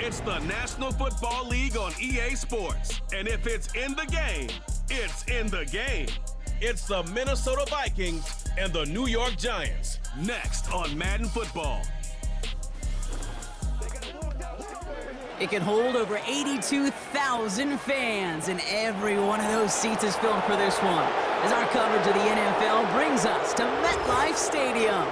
It's the National Football League on EA Sports. And if it's in the game, it's in the game. It's the Minnesota Vikings and the New York Giants. Next on Madden Football. It can hold over 82,000 fans, and every one of those seats is filled for this one, as our coverage of the NFL brings us to MetLife Stadium.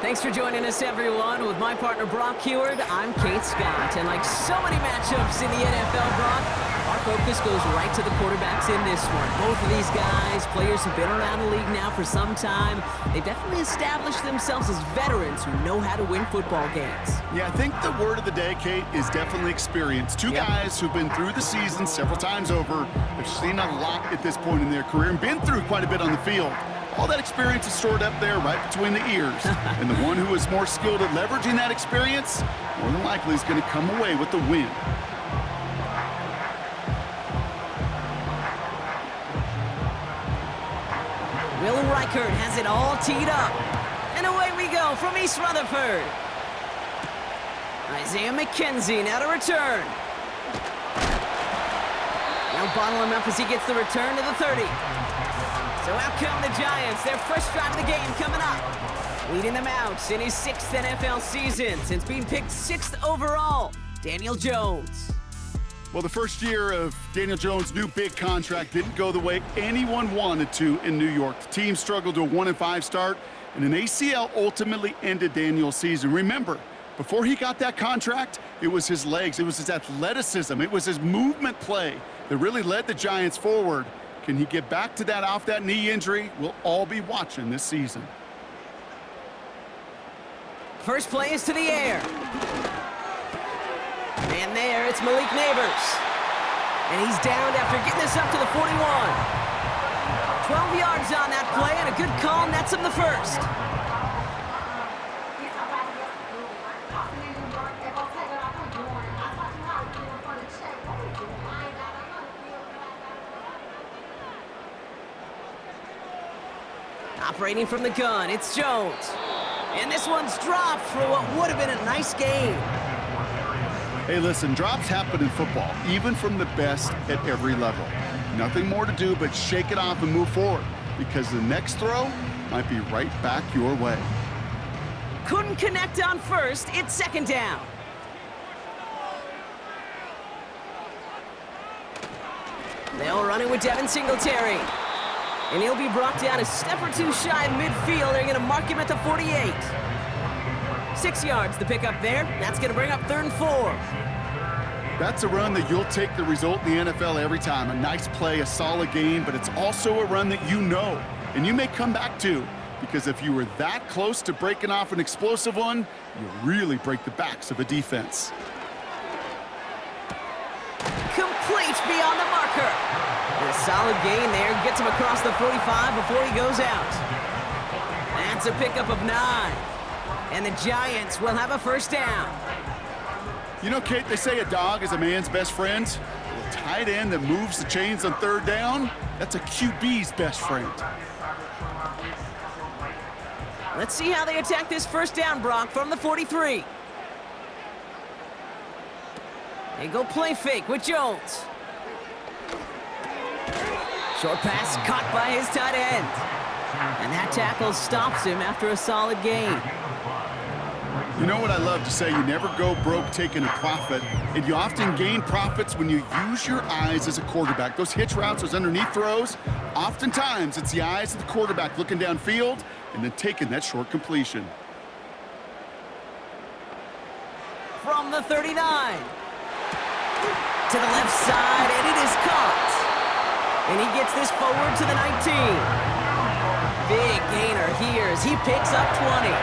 Thanks for joining us, everyone. With my partner, Brock Heward, I'm Kate Scott. And like so many matchups in the NFL, Brock, our focus goes right to the quarterbacks in this one. Both of these guys, players who've been around the league now for some time, they've definitely established themselves as veterans who know how to win football games. Yeah, I think the word of the day, Kate, is definitely experience. Two guys who've been through the season several times over, have seen a lot at this point in their career, and been through quite a bit on the field. All that experience is stored up there right between the ears. And the one who is more skilled at leveraging that experience, more than likely is going to come away with the win. Will Reichert has it all teed up. And away we go from East Rutherford. Isaiah McKenzie now to return. Now bottle him up as he gets the return to the 30. So out come the Giants, their first drive of the game coming up. Leading them out in his 6th NFL season since being picked 6th overall, Daniel Jones. Well, the first year of Daniel Jones' new big contract didn't go the way anyone wanted to in New York. The team struggled to a 1-5 start, and an ACL ultimately ended Daniel's season. Remember, before he got that contract, it was his legs, it was his athleticism, it was his movement play that really led the Giants forward. Can he get back to that off that knee injury? We'll all be watching this season. First play is to the air. And there, it's Malik Neighbors. And he's downed after getting this up to the 41. 12 yards on that play, and a good call nets him the first. Operating from the gun, it's Jones. And this one's dropped for what would have been a nice game. Hey, listen, drops happen in football, even from the best at every level. Nothing more to do but shake it off and move forward, because the next throw might be right back your way. Couldn't connect on first, it's second down. They'll run it with Devin Singletary. And he'll be brought down a step or two shy of midfield. They're going to mark him at the 48. 6 yards, the pickup there. That's going to bring up 3rd and 4. That's a run that you'll take the result in the NFL every time. A nice play, a solid gain, but it's also a run that you know, and you may come back to, because if you were that close to breaking off an explosive one, you really break the backs of a defense. Complete beyond the marker. And a solid gain there, gets him across the 45 before he goes out. That's a pickup of 9. And the Giants will have a first down. You know, Kate, they say a dog is a man's best friend. A tight end that moves the chains on 3rd down, that's a QB's best friend. Let's see how they attack this first down, Brock, from the 43. They go play fake with Jones. Short pass caught by his tight end. And that tackle stops him after a solid gain. You know what I love to say? You never go broke taking a profit, and you often gain profits when you use your eyes as a quarterback. Those hitch routes, those underneath throws, oftentimes it's the eyes of the quarterback looking downfield and then taking that short completion. From the 39. To the left side, and it is caught. And he gets this forward to the 19. Big gainer here as he picks up 20.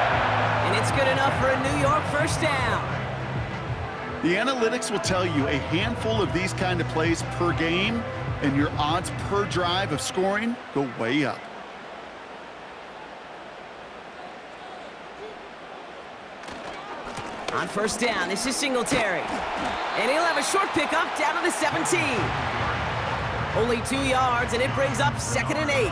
And it's good enough for a New York first down. The analytics will tell you a handful of these kind of plays per game, and your odds per drive of scoring go way up. On first down, this is Singletary. And he'll have a short pickup down to the 17. Only 2 yards, and it brings up 2nd and 8.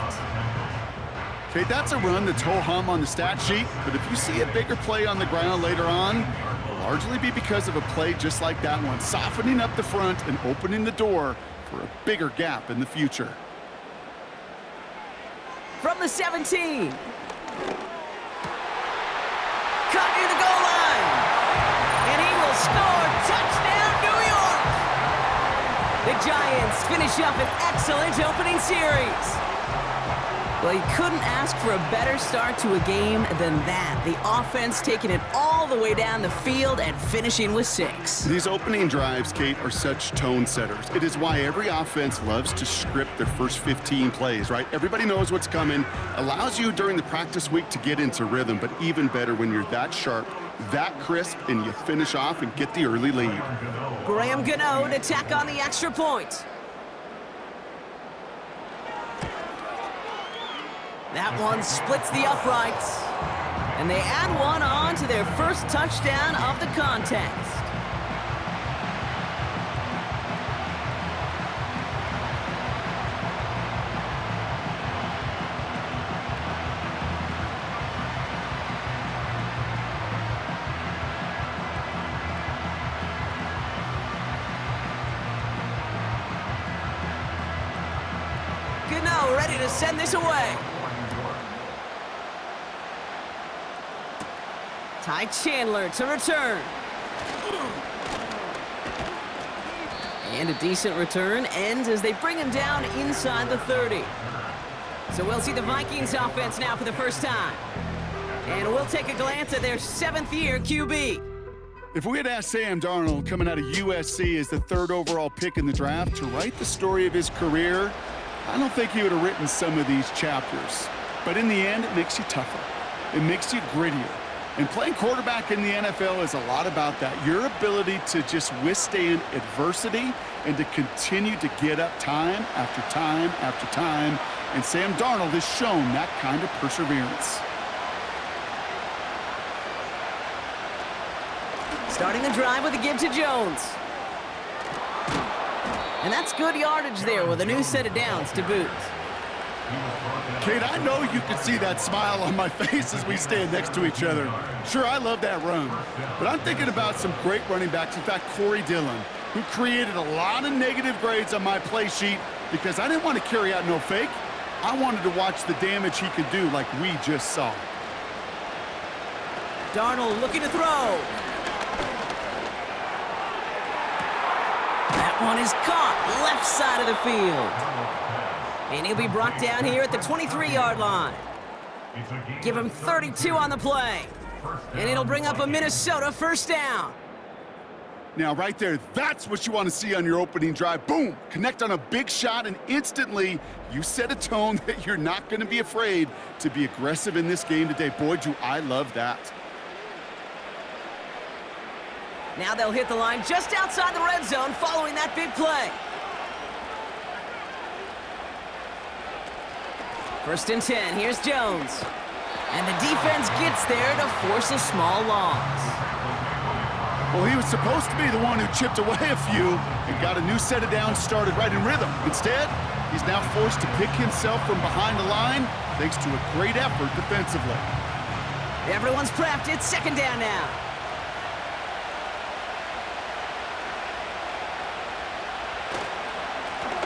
Okay, that's a run that's ho-hum on the stat sheet, but if you see a bigger play on the ground later on, a largely be because of a play just like that one, softening up the front and opening the door for a bigger gap in the future. From the 17. Cut near the goal line. And he will score. Touchdown, New York! The Giants finish up an excellent opening series. Well, you couldn't ask for a better start to a game than that. The offense taking it all the way down the field and finishing with 6. These opening drives, Kate, are such tone setters. It is why every offense loves to script their first 15 plays, right? Everybody knows what's coming. Allows you during the practice week to get into rhythm, but even better when you're that sharp, that crisp, and you finish off and get the early lead. Graham Gano to tack on the extra point. That one splits the uprights. And they add one on to their first touchdown of the contest. Gano ready to send this away. Ty Chandler to return. And a decent return ends as they bring him down inside the 30. So we'll see the Vikings offense now for the first time. And we'll take a glance at their 7th-year QB. If we had asked Sam Darnold, coming out of USC as the 3rd overall pick in the draft, to write the story of his career, I don't think he would have written some of these chapters. But in the end, it makes you tougher. It makes you grittier. And playing quarterback in the NFL is a lot about that. Your ability to just withstand adversity and to continue to get up time after time after time. And Sam Darnold has shown that kind of perseverance. Starting the drive with a give to Jones. And that's good yardage there with a new set of downs to boot. Kate, I know you can see that smile on my face as we stand next to each other. Sure, I love that run, but I'm thinking about some great running backs. In fact, Corey Dillon, who created a lot of negative grades on my play sheet because I didn't want to carry out no fake. I wanted to watch the damage he could do like we just saw. Darnold looking to throw. That one is caught left side of the field. And he'll be brought down here at the 23-yard line. Give him 32 on the play. And it'll bring up a Minnesota first down. Now, right there, that's what you want to see on your opening drive. Boom! Connect on a big shot, and instantly you set a tone that you're not going to be afraid to be aggressive in this game today. Boy, do I love that. Now they'll hit the line just outside the red zone following that big play. 1st and 10, here's Jones. And the defense gets there to force a small loss. Well, he was supposed to be the one who chipped away a few and got a new set of downs started right in rhythm. Instead, he's now forced to pick himself from behind the line thanks to a great effort defensively. Everyone's prepped. It's 2nd down now.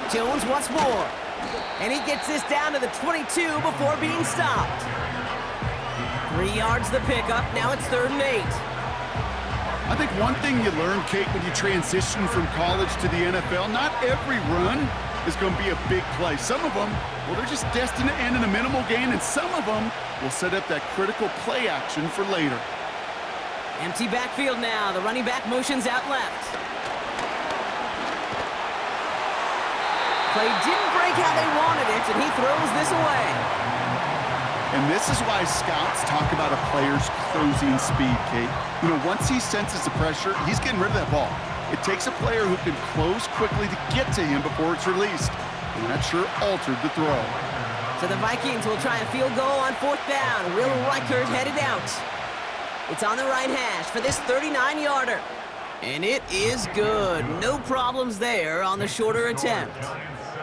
Jones once more. And he gets this down to the 22 before being stopped. 3 yards the pickup. Now it's 3rd and 8. I think one thing you learn, Kate, when you transition from college to the NFL, not every run is going to be a big play. Some of them, well, they're just destined to end in a minimal gain, and some of them will set up that critical play action for later. Empty backfield now. The running back motions out left. Play didn't break how they wanted it, and he throws this away. And this is why scouts talk about a player's closing speed, Kate. You know, once he senses the pressure, he's getting rid of that ball. It takes a player who can close quickly to get to him before it's released. And that sure altered the throw. So the Vikings will try a field goal on 4th down. Will Reichert headed out. It's on the right hash for this 39-yarder. And it is good. No problems there on the shorter attempt.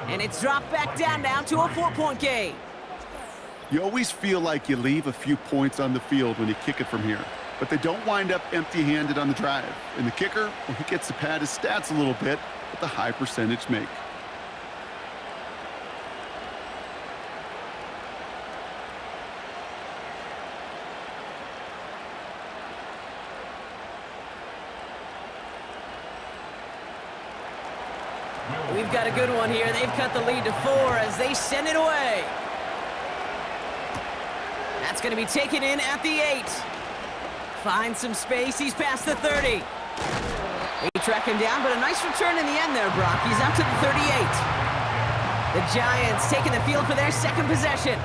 And it's dropped back down now to a 4-point game. You always feel like you leave a few points on the field when you kick it from here. but they don't wind up empty-handed on the drive. And the kicker, well, he gets to pad his stats a little bit with the high percentage make. We've got a good one here. They've cut the lead to 4 as they send it away. That's going to be taken in at the 8. Finds some space. He's past the 30. They track him down, but a nice return in the end there, Brock. He's out to the 38. The Giants taking the field for their second possession.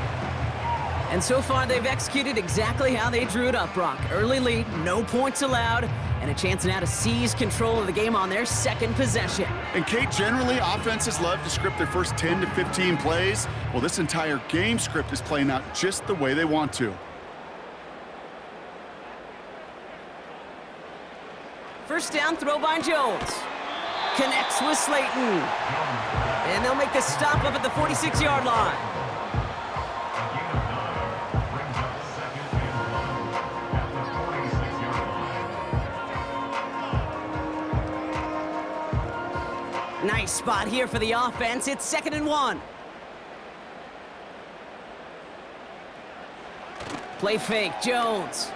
And so far, they've executed exactly how they drew it up, Brock. Early lead, no points allowed, and a chance now to seize control of the game on their second possession. And Kate, generally, offenses love to script their first 10 to 15 plays. Well, this entire game script is playing out just the way they want to. First down, throw by Jones. Connects with Slayton. And they'll make the stop up at the 46-yard line. Nice spot here for the offense. It's 2nd and 1. Play fake, Jones.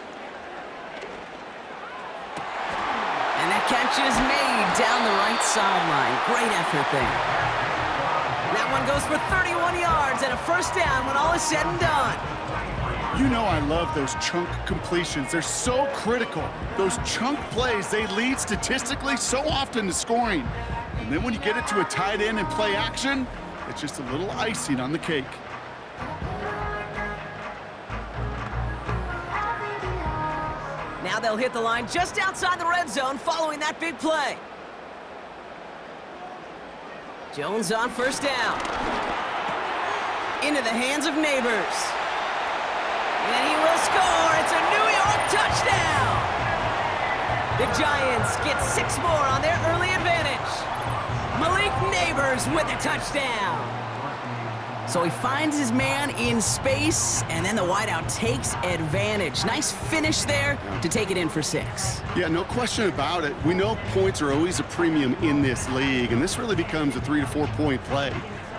And that catch is made down the right sideline. Great effort there. That one goes for 31 yards and a first down when all is said and done. You know I love those chunk completions. They're so critical. Those chunk plays, they lead statistically so often to scoring. And then when you get it to a tight end and play action, it's just a little icing on the cake. Now they'll hit the line just outside the red zone following that big play. Jones on first down. Into the hands of Neighbors. And he will score. It's a New York touchdown. The Giants get 6 more on their early advantage. Malik Neighbors with a touchdown. So he finds his man in space, and then the wideout takes advantage. Nice finish there to take it in for 6. Yeah, no question about it. We know points are always a premium in this league, and this really becomes a 3 to 4 point play.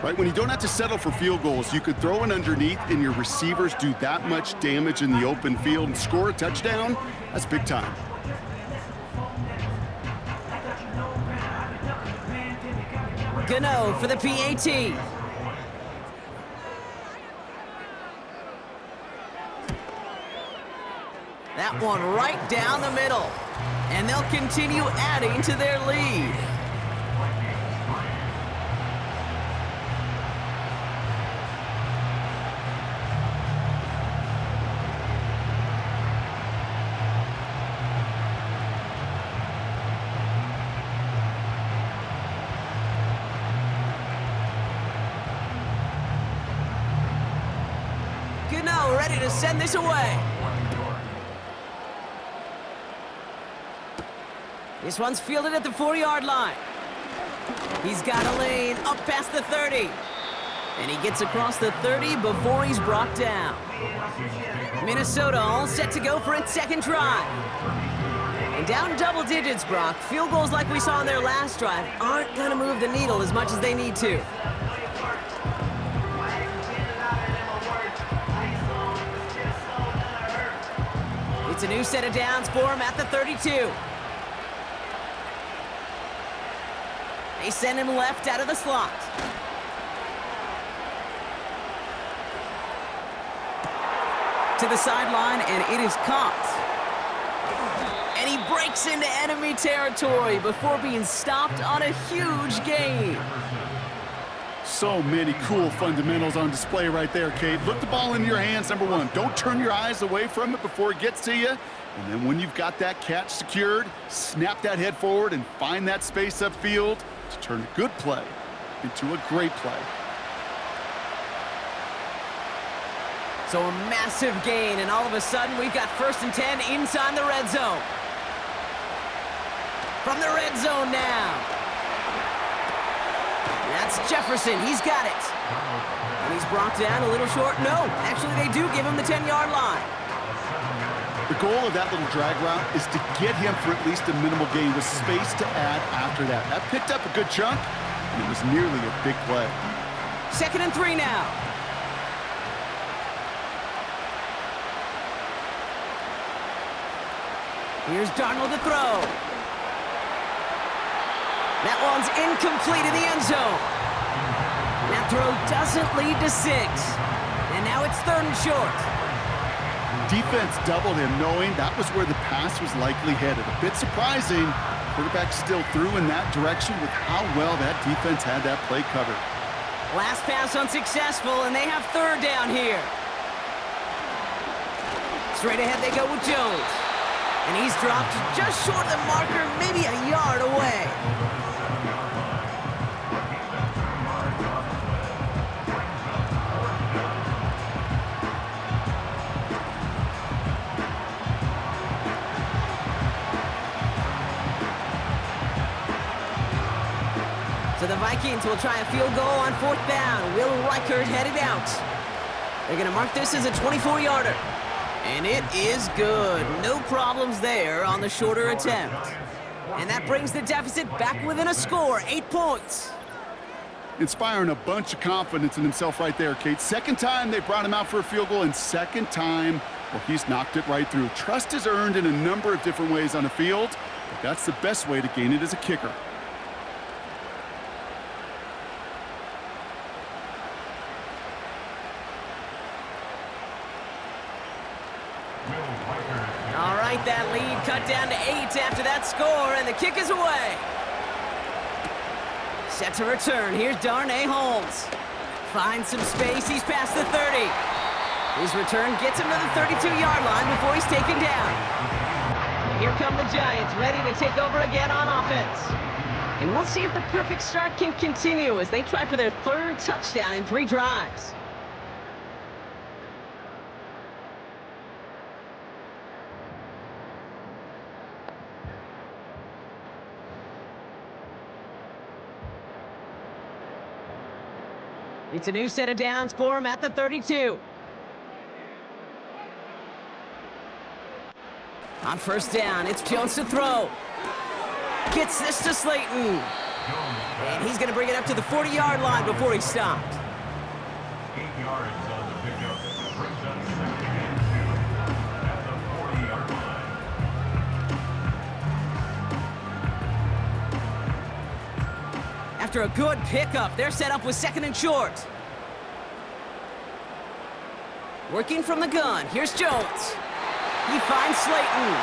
Right, when you don't have to settle for field goals, you could throw it underneath and your receivers do that much damage in the open field and score a touchdown. That's big time. Gano for the PAT. That one right down the middle. And they'll continue adding to their lead. Gano ready to send this away. This one's fielded at the 4-yard line. He's got a lane up past the 30. And he gets across the 30 before he's brought down. Minnesota all set to go for its second drive. And down double digits, Brock. Field goals like we saw in their last drive aren't going to move the needle as much as they need to. It's a new set of downs for him at the 32. They send him left out of the slot. To the sideline, and it is caught. And he breaks into enemy territory before being stopped on a huge gain. So many cool fundamentals on display right there, Kate. Look the ball in your hands, number one. Don't turn your eyes away from it before it gets to you. And then when you've got that catch secured, snap that head forward and find that space upfield to turn a good play into a great play. So a massive gain, and all of a sudden we've got 1st and 10 inside the red zone. From the red zone now. That's Jefferson. He's got it. And he's brought down a little short. No, actually they do give him the 10-yard line. The goal of that little drag route is to get him for at least a minimal gain with space to add after that. That picked up a good chunk, and it was nearly a big play. 2nd and 3 now. Here's Darnold to throw. That one's incomplete in the end zone. That throw doesn't lead to 6. And now it's 3rd and short. Defense doubled him, knowing that was where the pass was likely headed. A bit surprising. Quarterback still threw in that direction with how well that defense had that play covered. Last pass unsuccessful, and they have 3rd down here. Straight ahead they go with Jones. And he's dropped just short of the marker, maybe a yard away. So the Vikings will try a field goal on 4th down. Will Reichert headed out. They're going to mark this as a 24-yarder. And it is good. No problems there on the shorter attempt. And that brings the deficit back within a score, 8 points. Inspiring a bunch of confidence in himself right there, Kate. 2nd time they brought him out for a field goal, and 2nd time, well, he's knocked it right through. Trust is earned in a number of different ways on the field, but that's the best way to gain it as a kicker. All right, that lead cut down to 8 after that score, and the kick is away. Set to return. Here's Darnay Holmes. Finds some space. He's past the 30. His return gets him to the 32-yard line before he's taken down. Here come the Giants, ready to take over again on offense. And we'll see if the perfect start can continue as they try for their 3rd touchdown in 3 drives. It's a new set of downs for him at the 32. On 1st down, it's Jones to throw. Gets this to Slayton. And he's going to bring it up to the 40-yard line before he's stopped. 8 yards on the pickup. Brings up 2nd and 2 at the 40-yard line. After a good pickup, they're set up with 2nd and short. Working from the gun, here's Jones. He finds Slayton.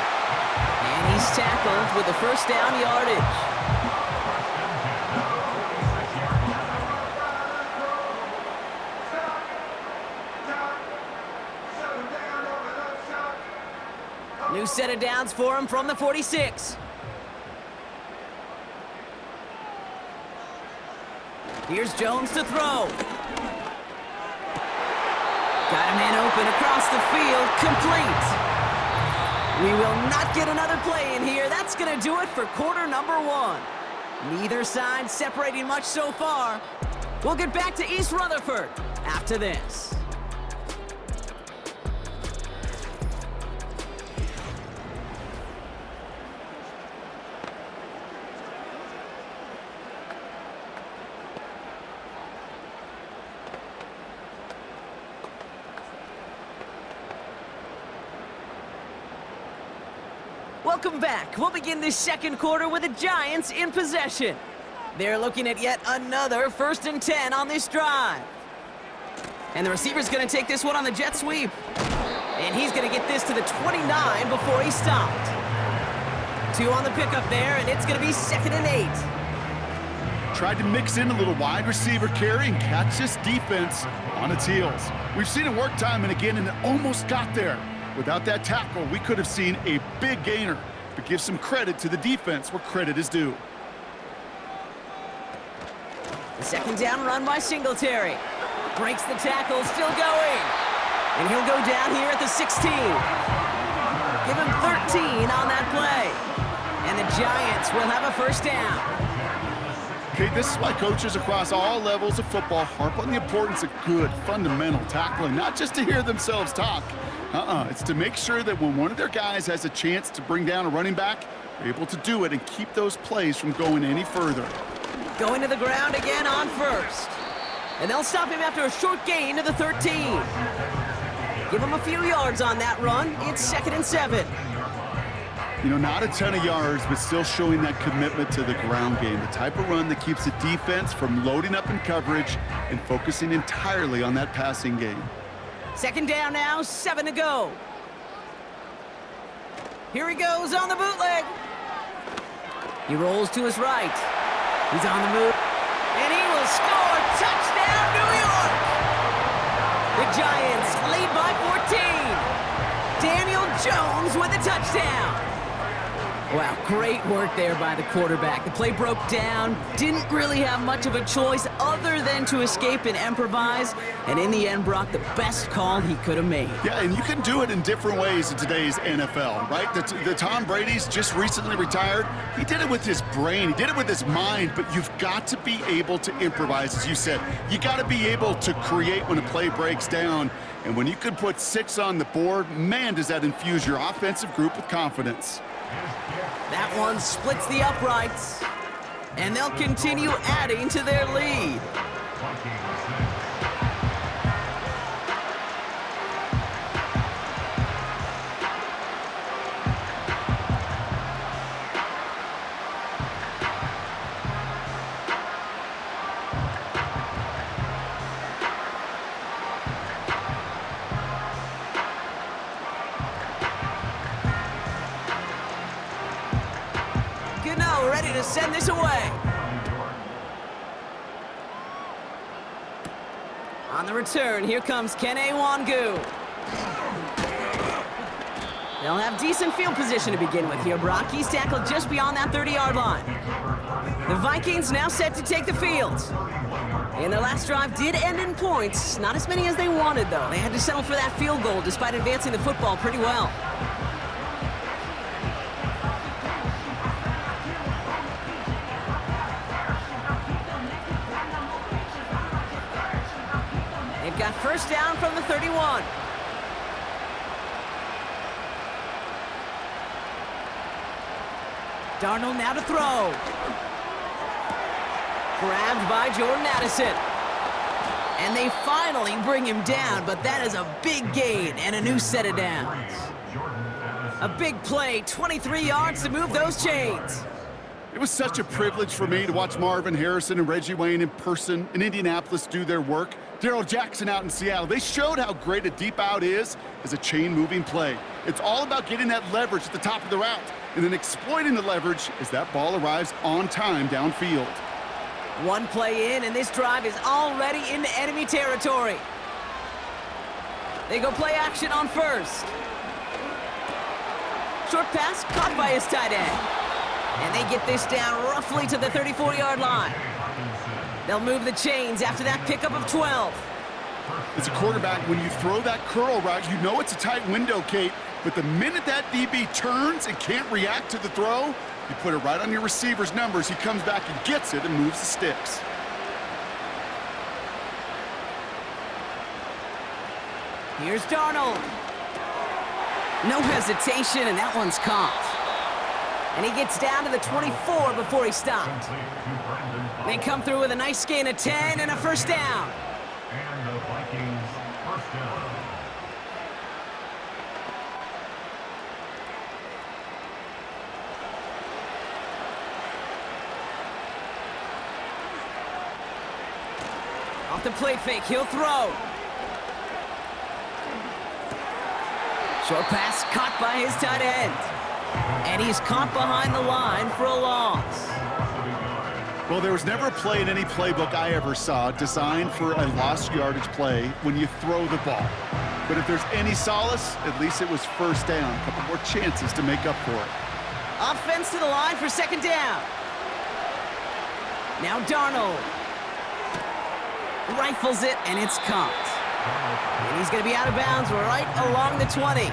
And he's tackled with the 1st down yardage. New set of downs for him from the 46. Here's Jones to throw. Got a man open across the field, complete. We will not get another play in here. That's going to do it for quarter number 1. Neither side separating much so far. We'll get back to East Rutherford after this. Welcome back. We'll begin this 2nd quarter with the Giants in possession. They're looking at yet another 1st and 10 on this drive. And the receiver's going to take this one on the jet sweep. And he's going to get this to the 29 before he's stopped. 2 on the pickup there, and it's going to be 2nd and 8. Tried to mix in a little wide receiver carry and catch this defense on its heels. We've seen it work time and again, and it almost got there. Without that tackle, we could have seen a big gainer. But give some credit to the defense where credit is due. The 2nd down run by Singletary. Breaks the tackle, still going. And he'll go down here at the 16. Give him 13 on that play. And the Giants will have a 1st down. Okay, this is why coaches across all levels of football harp on the importance of good, fundamental tackling, not just to hear themselves talk, It's to make sure that when one of their guys has a chance to bring down a running back, they're able to do it and keep those plays from going any further. Going to the ground again on first. And they'll stop him after a short gain to the 13. Give him a few yards on that run. It's 2nd and 7. You know, not a ton of yards, but still showing that commitment to the ground game. The type of run that keeps the defense from loading up in coverage and focusing entirely on that passing game. 2nd down now, 7 to go. Here he goes on the bootleg. He rolls to his right. He's on the move. And he will score. Touchdown, New York! The Giants lead by 14. Daniel Jones with a touchdown. Wow, great work there by the quarterback. The play broke down, didn't really have much of a choice other than to escape and improvise, and in the end brought the best call he could have made. Yeah, and you can do it in different ways in today's NFL, right? The Tom Brady's just recently retired. He did it with his brain, he did it with his mind, but you've got to be able to improvise, as you said. You got to be able to create when a play breaks down, and when you can put 6 on the board, man, does that infuse your offensive group with confidence. That one splits the uprights, and they'll continue adding to their lead. Ready to send this away. On the return, here comes Kene Wangu. They'll have decent field position to begin with here, Brock. He's tackled just beyond that 30-yard line. The Vikings now set to take the field. And their last drive did end in points. Not as many as they wanted, though. They had to settle for that field goal despite advancing the football pretty well. Got first down from the 31. Darnold now to throw. Grabbed by Jordan Addison. And they finally bring him down, but that is a big gain and a new set of downs. A big play, 23 yards to move those chains. It was such a privilege for me to watch Marvin Harrison and Reggie Wayne in person in Indianapolis do their work. Darrell Jackson out in Seattle. They showed how great a deep out is as a chain-moving play. It's all about getting that leverage at the top of the route and then exploiting the leverage as that ball arrives on time downfield. One play in, and this drive is already into enemy territory. They go play action on first. Short pass caught by his tight end. And they get this down roughly to the 34-yard line. They'll move the chains after that pickup of 12. As a quarterback, when you throw that curl route, you know it's a tight window, Kate, but the minute that DB turns and can't react to the throw, you put it right on your receiver's numbers, he comes back and gets it and moves the sticks. Here's Darnold. No hesitation, and that one's caught. And he gets down to the 24 before he stopped. They come through with a nice gain of 10 and a first down. And the Vikings first down. Off the play fake, he'll throw. Short pass caught by his tight end. And he's caught behind the line for a loss. Well, there was never a play in any playbook I ever saw designed for a lost yardage play when you throw the ball. But if there's any solace, at least it was first down. A couple more chances to make up for it. Offense to the line for second down. Now Darnold. Rifles it, and it's caught. And he's going to be out of bounds right along the 20.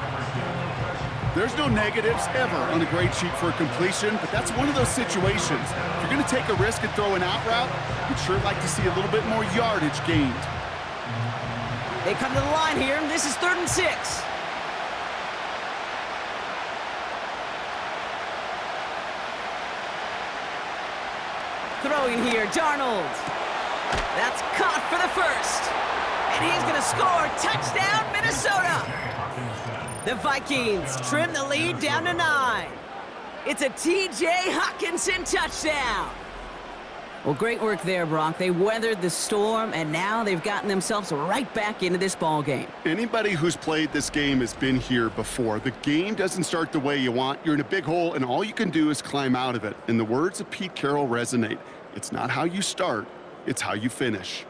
There's no negatives ever on a grade sheet for a completion, but that's one of those situations. If you're going to take a risk and throw an out route, you'd sure like to see a little bit more yardage gained. They come to the line here. This is 3rd and 6. Throwing here, Darnold. That's caught for the first. And he's going to score. Touchdown, Minnesota. The Vikings trim the lead down to 9. It's a T.J. Hockenson touchdown. Well, great work there, Brock. They weathered the storm, and now they've gotten themselves right back into this ball game. Anybody who's played this game has been here before. The game doesn't start the way you want. You're in a big hole, and all you can do is climb out of it. And the words of Pete Carroll resonate. It's not how you start, it's how you finish.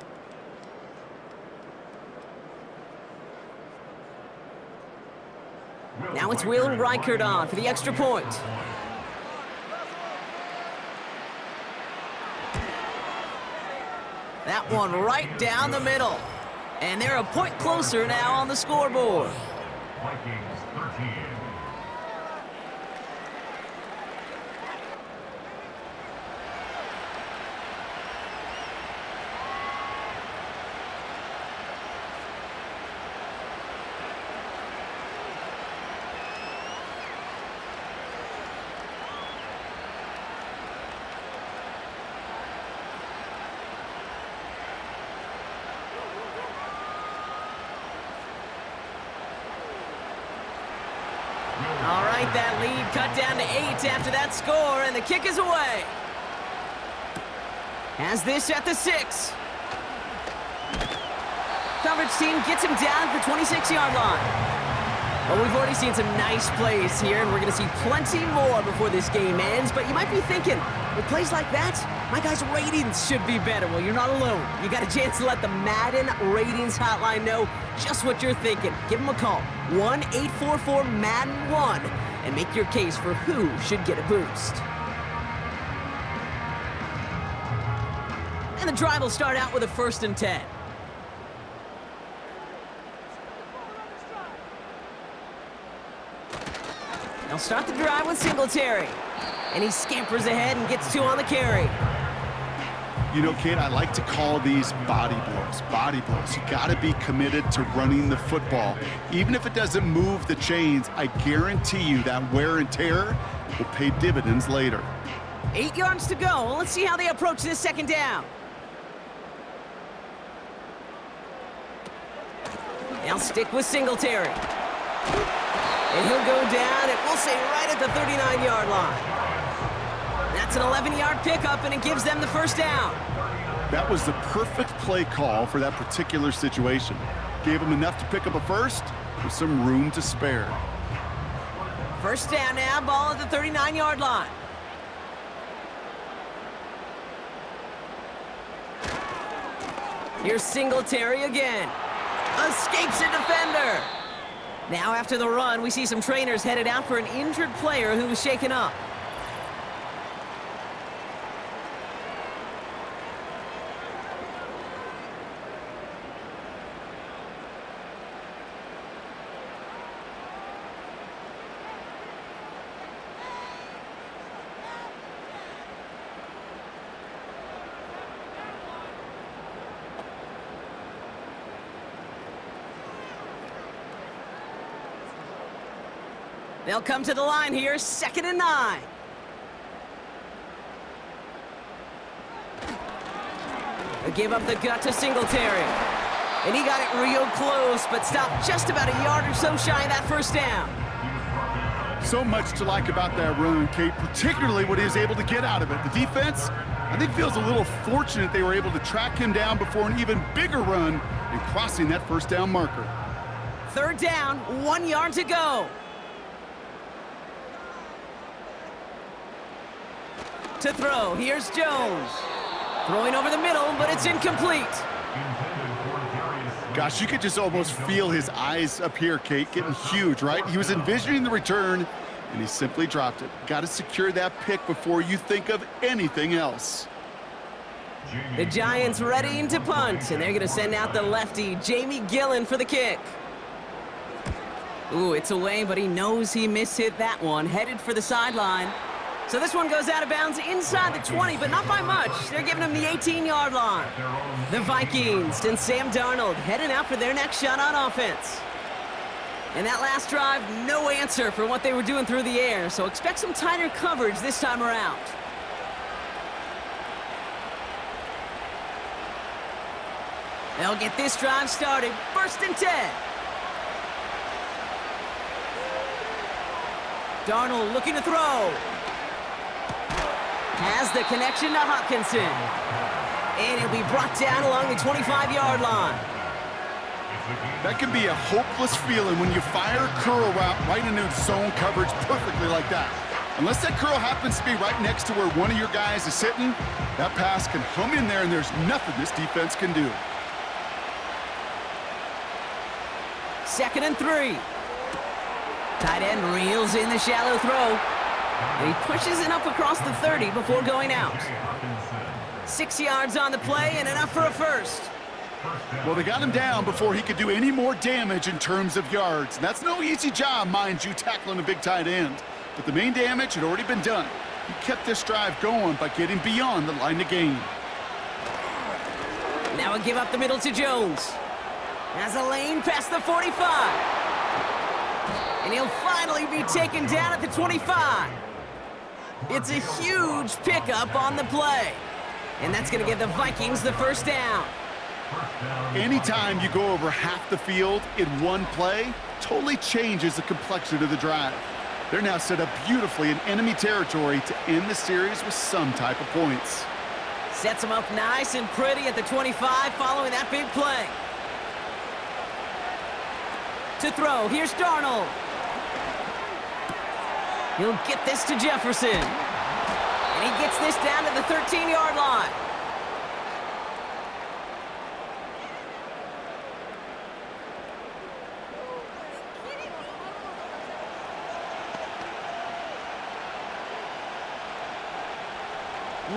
Now it's Will Reichert on for the extra point. That one right down the middle. And they're a point closer now on the scoreboard. Vikings 13. All right, that lead cut down to 8 after that score, and the kick is away. Has this at the 6. Coverage team gets him down at the 26-yard line. Well, we've already seen some nice plays here, and we're going to see plenty more before this game ends. But you might be thinking, with plays like that, my guys' ratings should be better. Well, you're not alone. You got a chance to let the Madden ratings hotline know just what you're thinking. Give them a call, 1-844-MADDEN-1, and make your case for who should get a boost. And the drive will start out with a 1st and 10. They'll start the drive with Singletary. And he scampers ahead and gets 2 on the carry. You know, Kate, I like to call these body blows. Body blows. You got to be committed to running the football. Even if it doesn't move the chains, I guarantee you that wear and tear will pay dividends later. 8 yards to go. Let's see how they approach this 2nd down. They'll stick with Singletary. And he'll go down, and we'll say right at the 39-yard line. That's an 11-yard pickup, and it gives them the 1st down. That was the perfect play call for that particular situation. Gave them enough to pick up a 1st with some room to spare. 1st down now, ball at the 39-yard line. Here's Singletary again. Escapes a defender. Now after the run, we see some trainers headed out for an injured player who was shaken up. They'll come to the line here, 2nd and 9. They give up the gut to Singletary. And he got it real close, but stopped just about a yard or so shy of that 1st down. So much to like about that run, Kate, particularly what he was able to get out of it. The defense, I think, feels a little fortunate they were able to track him down before an even bigger run and crossing that 1st down marker. 3rd down, 1 yard to go. To throw, here's Jones. Throwing over the middle, but it's incomplete. Gosh, you could just almost feel his eyes up here, Kate, getting huge, right? He was envisioning the return, and he simply dropped it. Got to secure that pick before you think of anything else. The Giants readying to punt, and they're going to send out the lefty, Jamie Gillen, for the kick. Ooh, it's away, but he knows he mishit that one, headed for the sideline. So this one goes out of bounds inside the 20, but not by much. They're giving him the 18-yard line. The Vikings and Sam Darnold heading out for their next shot on offense. And that last drive, no answer for what they were doing through the air, so expect some tighter coverage this time around. They'll get this drive started. 1st and 10. Darnold looking to throw. Has the connection to Hopkinson. And he'll be brought down along the 25-yard line. That can be a hopeless feeling when you fire a curl route right into zone coverage perfectly like that. Unless that curl happens to be right next to where one of your guys is sitting, that pass can hum in there and there's nothing this defense can do. 2nd and 3. Tight end reels in the shallow throw. And he pushes it up across the 30 before going out. 6 yards on the play and enough for a first. Well, they got him down before he could do any more damage in terms of yards. That's no easy job, mind you, tackling a big tight end. But the main damage had already been done. He kept this drive going by getting beyond the line of gain. Now a give up the middle to Jones. Has a lane past the 45. And he'll finally be taken down at the 25. It's a huge pickup on the play. And that's going to give the Vikings the first down. Anytime you go over half the field in one play, totally changes the complexion of the drive. They're now set up beautifully in enemy territory to end the series with some type of points. Sets him up nice and pretty at the 25 following that big play. To throw, here's Darnold. He'll get this to Jefferson. And he gets this down to the 13-yard line.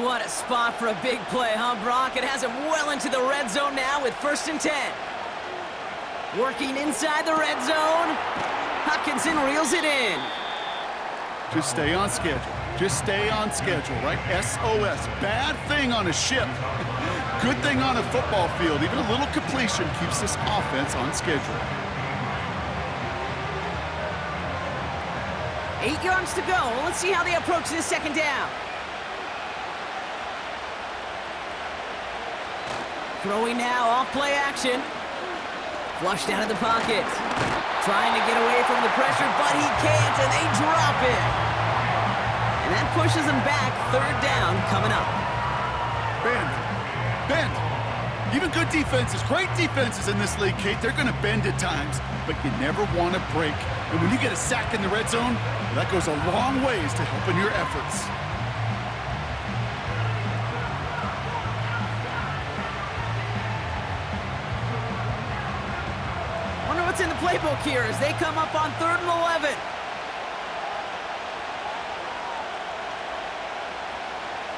What a spot for a big play, huh, Brock? It has him well into the red zone now with 1st and 10. Working inside the red zone. Hopkinson reels it in. Just stay on schedule. Just stay on schedule, right? SOS. Bad thing on a ship. Good thing on a football field. Even a little completion keeps this offense on schedule. 8 yards to go. Let's see how they approach this 2nd down. Throwing now, off play action. Flushed out of the pocket. Trying to get away from the pressure, but he can't, and they drop it. And that pushes him back. 3rd down coming up. Bend. Even good defenses, great defenses in this league, Kate, they're going to bend at times, but you never want to break. And when you get a sack in the red zone, that goes a long ways to helping your efforts. What's in the playbook here as they come up on 3rd and 11.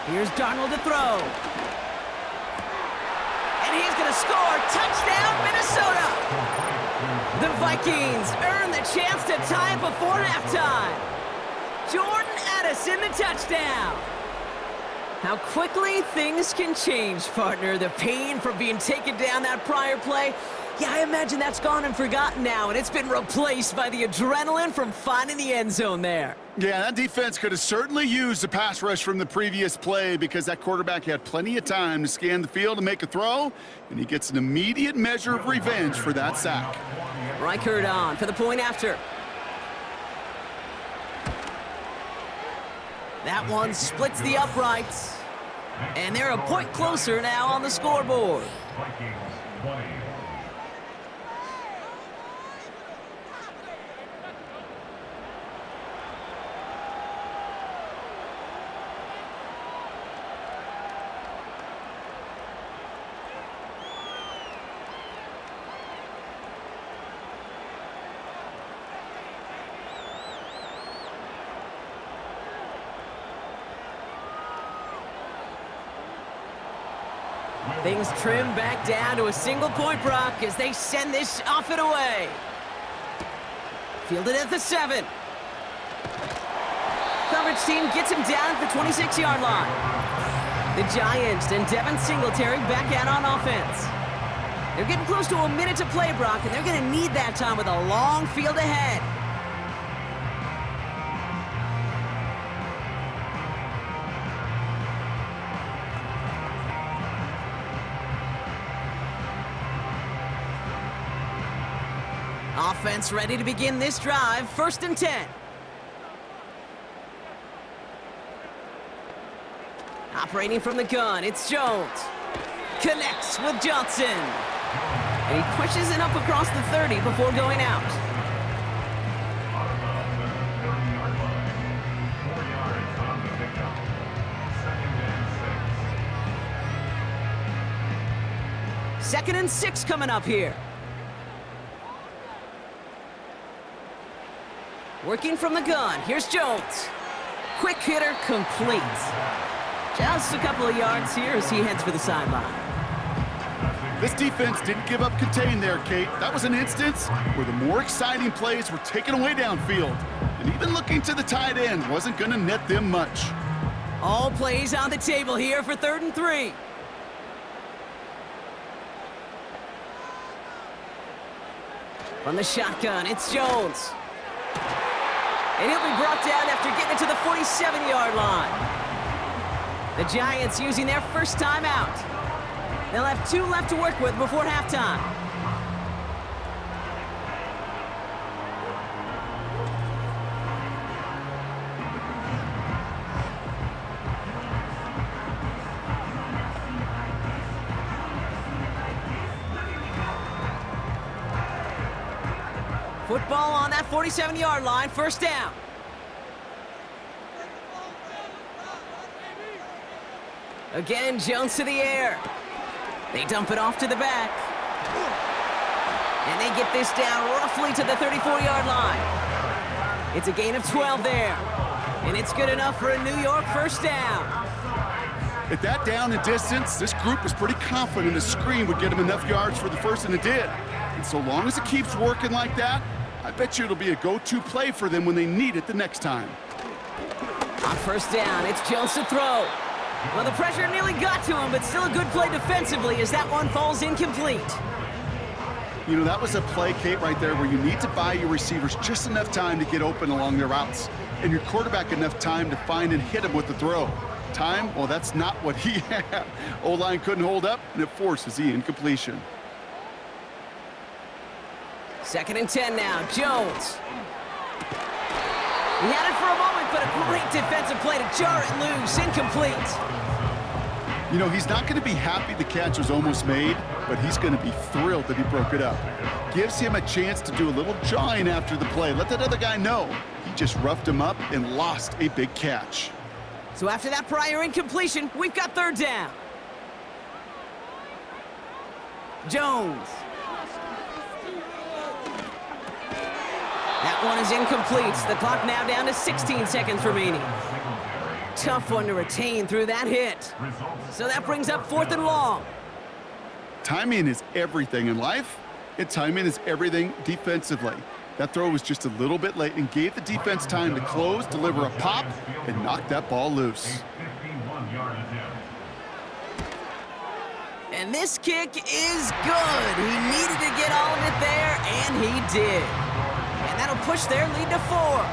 Here's Darnold to throw. And he's going to score. Touchdown, Minnesota. The Vikings earn the chance to tie before halftime. Jordan Addison, the touchdown. How quickly things can change, partner. The pain from being taken down that prior play. Yeah, I imagine that's gone and forgotten now, and it's been replaced by the adrenaline from finding the end zone there. Yeah, that defense could have certainly used the pass rush from the previous play because that quarterback had plenty of time to scan the field and make a throw, and he gets an immediate measure of revenge for that sack. Reichert on for the point after. That one splits the uprights, and they're a point closer now on the scoreboard. Vikings 20. Things trim back down to a single point, Brock, as they send this off and away. Fielded at the 7. Coverage team gets him down at the 26-yard line. The Giants and Devin Singletary back out on offense. They're getting close to a minute to play, Brock, and they're going to need that time with a long field ahead. Offense ready to begin this drive. 1st and 10. Operating from the gun, it's Jones. Connects with Johnson. And he pushes it up across the 30 before going out. Out of bounds at the 30-yard line. 4 yards on the pickup. 2nd and 6. 2nd and 6 coming up here. Working from the gun, here's Jones. Quick hitter complete. Just a couple of yards here as he heads for the sideline. This defense didn't give up contain there, Kate. That was an instance where the more exciting plays were taken away downfield. And even looking to the tight end wasn't going to net them much. All plays on the table here for 3rd and 3. From the shotgun, it's Jones. And he'll be brought down after getting it to the 47-yard line. The Giants using their first timeout. They'll have 2 left to work with before halftime. Football on that 47-yard line, 1st down. Again, Jones to the air. They dump it off to the back. And they get this down roughly to the 34-yard line. It's a gain of 12 there. And it's good enough for a New York 1st down. At that down and distance, this group was pretty confident a screen would get them enough yards for the first, and it did. And so long as it keeps working like that, I bet you it'll be a go-to play for them when they need it the next time. On 1st down, it's Jones to throw. Well, the pressure nearly got to him, but still a good play defensively as that one falls incomplete. You know, that was a play, Kate, right there where you need to buy your receivers just enough time to get open along their routes, and your quarterback enough time to find and hit him with the throw. Time, well, that's not what he had. O-line couldn't hold up, and it forces the incompletion. 2nd and 10 now, Jones. He had it for a moment, but a great defensive play to jar it loose, incomplete. You know, he's not going to be happy the catch was almost made, but he's going to be thrilled that he broke it up. Gives him a chance to do a little jawing after the play. Let that other guy know. He just roughed him up and lost a big catch. So after that prior incompletion, we've got 3rd down. Jones. That one is incomplete. The clock now down to 16 seconds remaining. Tough one to retain through that hit. So that brings up 4th and long. Timing is everything in life, and timing is everything defensively. That throw was just a little bit late and gave the defense time to close, deliver a pop, and knock that ball loose. And this kick is good. He needed to get all of it there, and he did. And that'll push their lead to 4.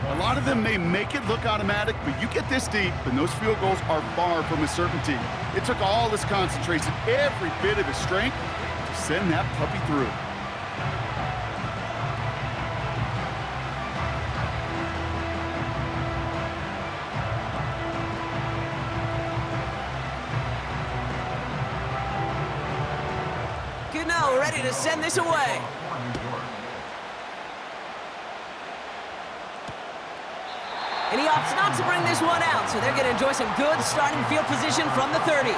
A lot of them may make it look automatic, but you get this deep, and those field goals are far from a certainty. It took all his concentration, every bit of his strength, to send that puppy through. Gano ready to send this away. And he opts not to bring this one out, so they're going to enjoy some good starting field position from the 30.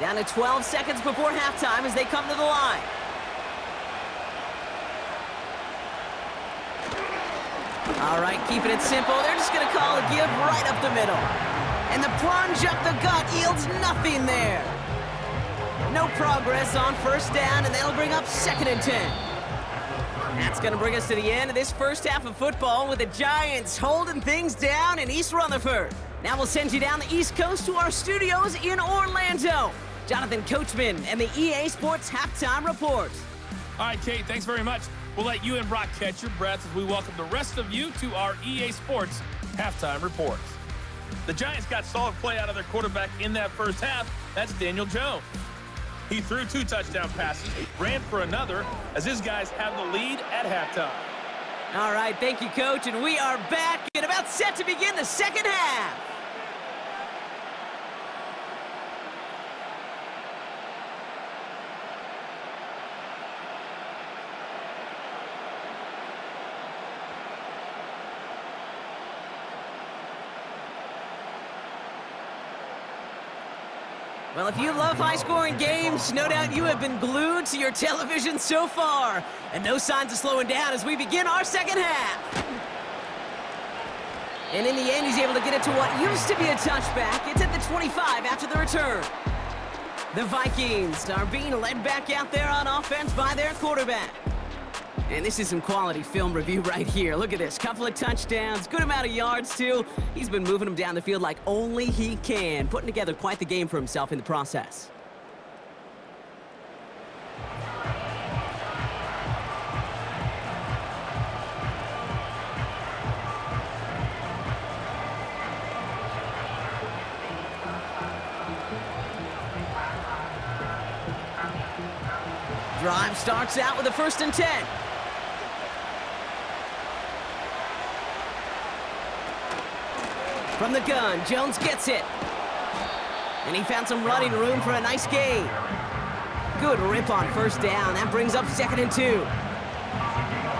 Down to 12 seconds before halftime as they come to the line. All right, keeping it simple. They're just going to call a give right up the middle. And the plunge up the gut yields nothing there. No progress on 1st down, and that'll bring up 2nd and 10. That's going to bring us to the end of this first half of football with the Giants holding things down in East Rutherford. Now we'll send you down the East Coast to our studios in Orlando. Jonathan Coachman and the EA Sports Halftime Report. All right, Kate, thanks very much. We'll let you and Brock catch your breath as we welcome the rest of you to our EA Sports halftime reports. The Giants got solid play out of their quarterback in that first half. That's Daniel Jones. He threw 2 touchdown passes, ran for another, as his guys have the lead at halftime. All right, thank you, Coach, and we are back and about set to begin the second half. Well, if you love high-scoring games, no doubt you have been glued to your television so far. And no signs of slowing down as we begin our second half. And in the end, he's able to get it to what used to be a touchback. It's at the 25 after the return. The Vikings are being led back out there on offense by their quarterback. And this is some quality film review right here. Look at this. Couple of touchdowns, good amount of yards, too. He's been moving them down the field like only he can, putting together quite the game for himself in the process. Drive starts out with a 1st and 10. From the gun, Jones gets it. And he found some running room for a nice gain. Good rip on 1st down. That brings up 2nd and 2.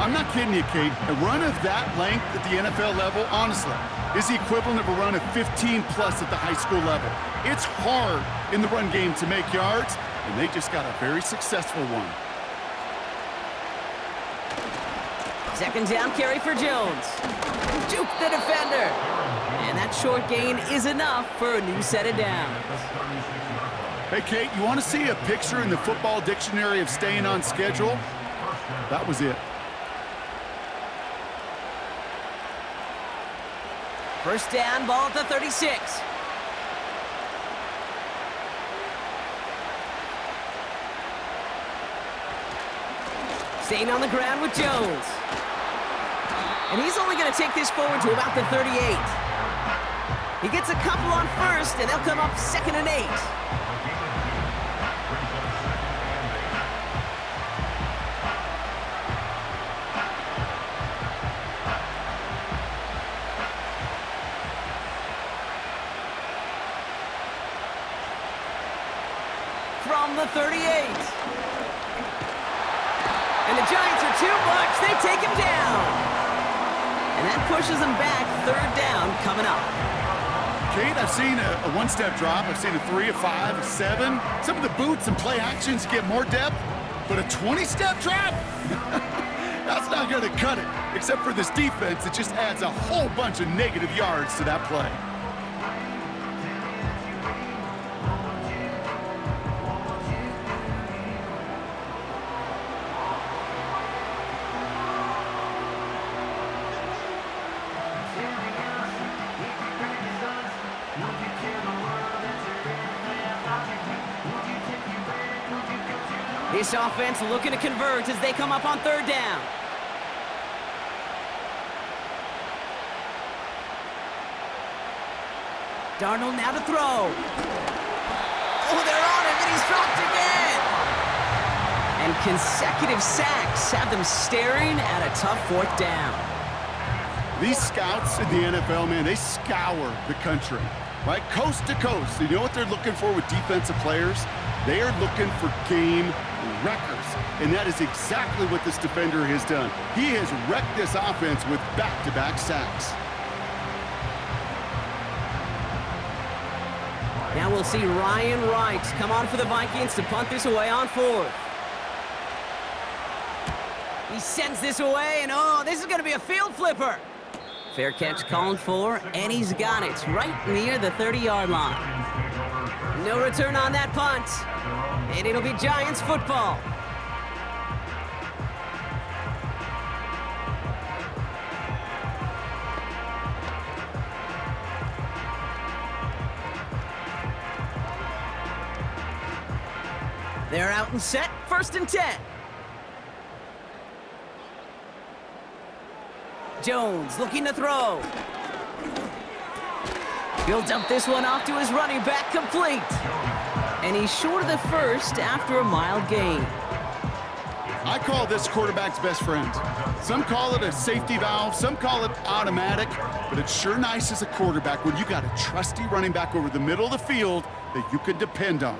I'm not kidding you, Kate. A run of that length at the NFL level, honestly, is the equivalent of a run of 15-plus at the high school level. It's hard in the run game to make yards, and they just got a very successful one. 2nd down carry for Jones. Juke the defender. And that short gain is enough for a new set of downs. Hey, Kate, you want to see a picture in the football dictionary of staying on schedule? That was it. 1st down, ball at the 36. Staying on the ground with Jones. And he's only going to take this forward to about the 38. He gets a couple on 1st, and they'll come up 2nd and 8. From the 38. And the Giants are too much. They take him down. And that pushes them back. 3rd down coming up. Kate, I've seen a 1-step drop. I've seen a 3, a 5, a 7. Some of the boots and play actions get more depth, but a 20-step drop? That's not going to cut it. Except for this defense, it just adds a whole bunch of negative yards to that play. This offense looking to convert as they come up on 3rd down. Darnold now to throw. Oh, they're on him, and he's dropped again. And consecutive sacks have them staring at a tough 4th down. These scouts in the NFL, man, they scour the country, right? Coast to coast. You know what they're looking for with defensive players? They are looking for game wreckers, and that is exactly what this defender has done. He has wrecked this offense with back-to-back sacks. Now we'll see Ryan Wright come on for the Vikings to punt this away on 4th. He sends this away, and oh, this is going to be a field flipper. Fair catch called for, and he's got it right near the 30-yard line. No return on that punt, and it'll be Giants football. They're out and set, 1st and 10. Jones looking to throw. He'll dump this one off to his running back, complete. And he's short of the first after a mild gain. I call this quarterback's best friend. Some call it a safety valve, some call it automatic, but it's sure nice as a quarterback when you got a trusty running back over the middle of the field that you can depend on.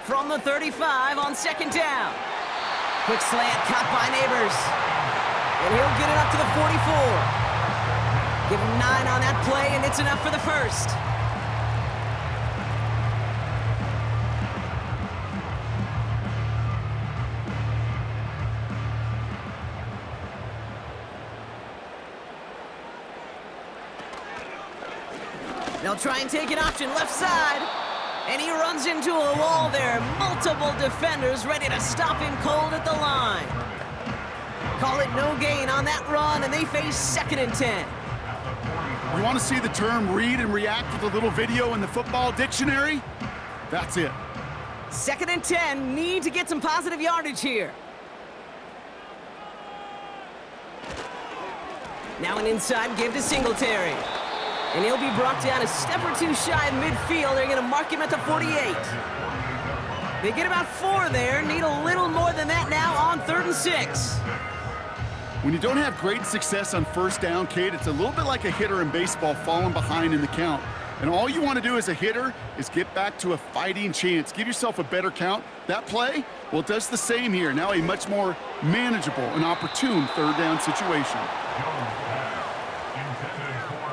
From the 35 on second down. Quick slant caught by Neighbors. And he'll get it up to the 44. Give him 9 on that play, and it's enough for the first. They'll try and take an option left side. And he runs into a wall there. Multiple defenders ready to stop him cold at the line. Call it no gain on that run, and they face 2nd and 10. You want to see the term read and react with a little video in the football dictionary? That's it. 2nd and 10, need to get some positive yardage here. Now an inside give to Singletary. And he'll be brought down a step or two shy of midfield. They're going to mark him at the 48. They get about 4 there. Need a little more than that now on 3rd and 6. When you don't have great success on first down, Kate, it's a little bit like a hitter in baseball falling behind in the count. And all you want to do as a hitter is get back to a fighting chance. Give yourself a better count. That play, well, it does the same here. Now a much more manageable and opportune 3rd down situation.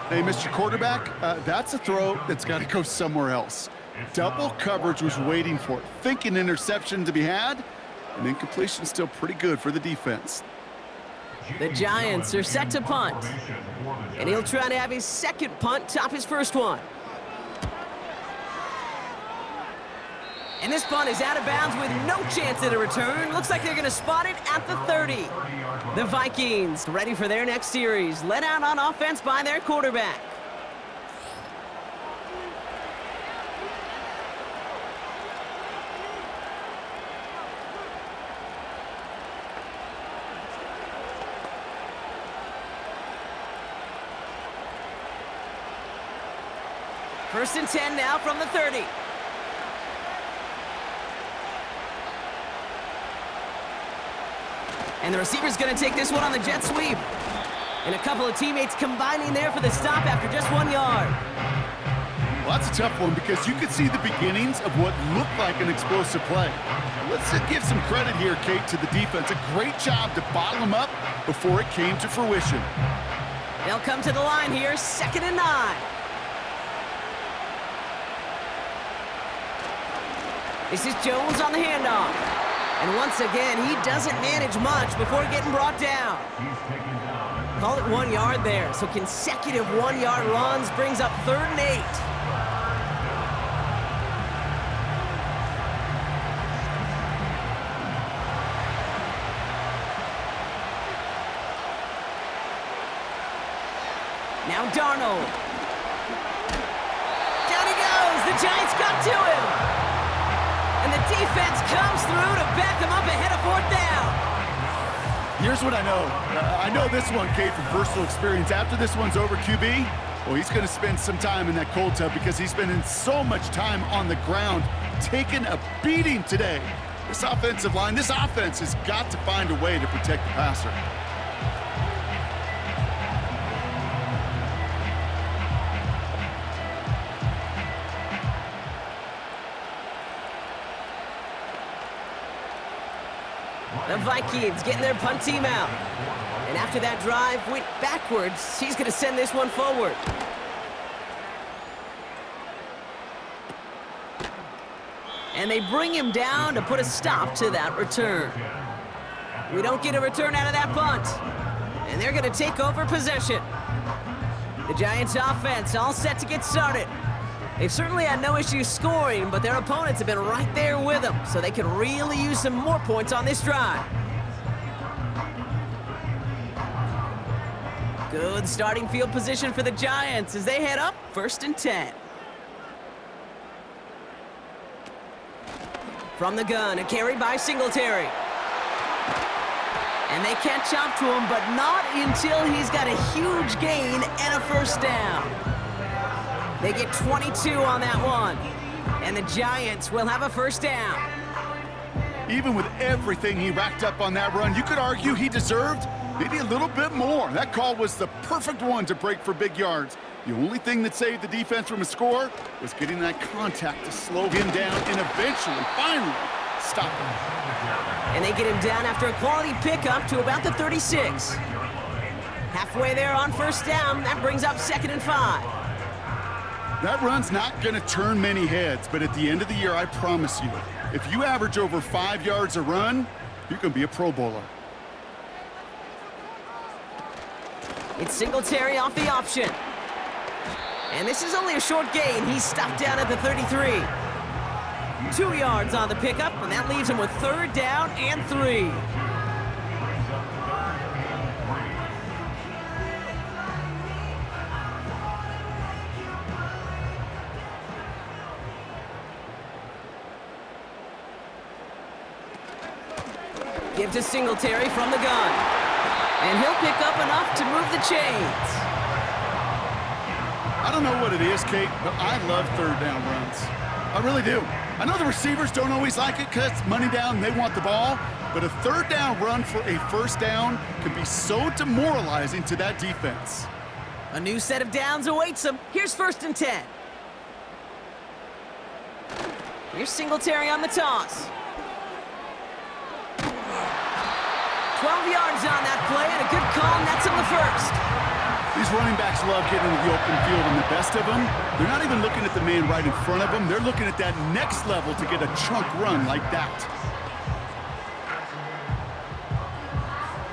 Hey, Mr. Quarterback, that's a throw that's got to go somewhere else. Double coverage was waiting for it. Thinking interception to be had, and incompletion still pretty good for the defense. The Giants are set to punt. And he'll try to have his 2nd punt top his 1st one. And this punt is out of bounds with no chance at a return. Looks like they're going to spot it at the 30. The Vikings ready for their next series. Let out on offense by their quarterback. First and 10 now from the 30. And the receiver's going to take this one on the jet sweep. And a couple of teammates combining there for the stop after just 1 yard. Well, that's a tough one because you could see the beginnings of what looked like an explosive play. Let's give some credit here, Kate, to the defense. A great job to bottle them up before it came to fruition. They'll come to the line here, 2nd and 9. This is Jones on the handoff. And once again, he doesn't manage much before getting brought down. Call it 1 yard there. So consecutive 1-yard runs brings up 3rd and 8. Now Darnold. Down he goes. The Giants got to him. And the defense comes through to back them up ahead of 4th down. Here's what I know. I know this one, Kate, from personal experience. After this one's over, QB, well, he's going to spend some time in that cold tub because he's spending so much time on the ground, taking a beating today. This offensive line, this offense has got to find a way to protect the passer. The Vikings getting their punt team out. And after that drive went backwards, he's going to send this one forward. And they bring him down to put a stop to that return. We don't get a return out of that punt. And they're going to take over possession. The Giants offense all set to get started. They've certainly had no issues scoring, but their opponents have been right there with them, so they could really use some more points on this drive. Good starting field position for the Giants as they head up 1st and 10. From the gun, a carry by Singletary. And they catch up to him, but not until he's got a huge gain and a first down. They get 22 on that one. And the Giants will have a first down. Even with everything he racked up on that run, you could argue he deserved maybe a little bit more. That call was the perfect one to break for big yards. The only thing that saved the defense from a score was getting that contact to slow him down and eventually, finally, stop him. And they get him down after a quality pickup to about the 36. Halfway there on first down, that brings up 2nd and 5. That run's not going to turn many heads, but at the end of the year, I promise you, if you average over 5 yards a run, you're going to be a Pro Bowler. It's Singletary off the option. And this is only a short gain. He's stopped down at the 33. 2 yards on the pickup, and that leaves him with 3rd down and 3. Give to Singletary from the gun. And he'll pick up enough to move the chains. I don't know what it is, Kate, but I love 3rd down runs. I really do. I know the receivers don't always like it because it's money down and they want the ball, but a 3rd down run for a first down can be so demoralizing to that defense. A new set of downs awaits him. Here's 1st and 10. Here's Singletary on the toss. 12 yards on that play, and a good call, and that's him the first. These running backs love getting into the open field, and the best of them, they're not even looking at the man right in front of them. They're looking at that next level to get a chunk run like that.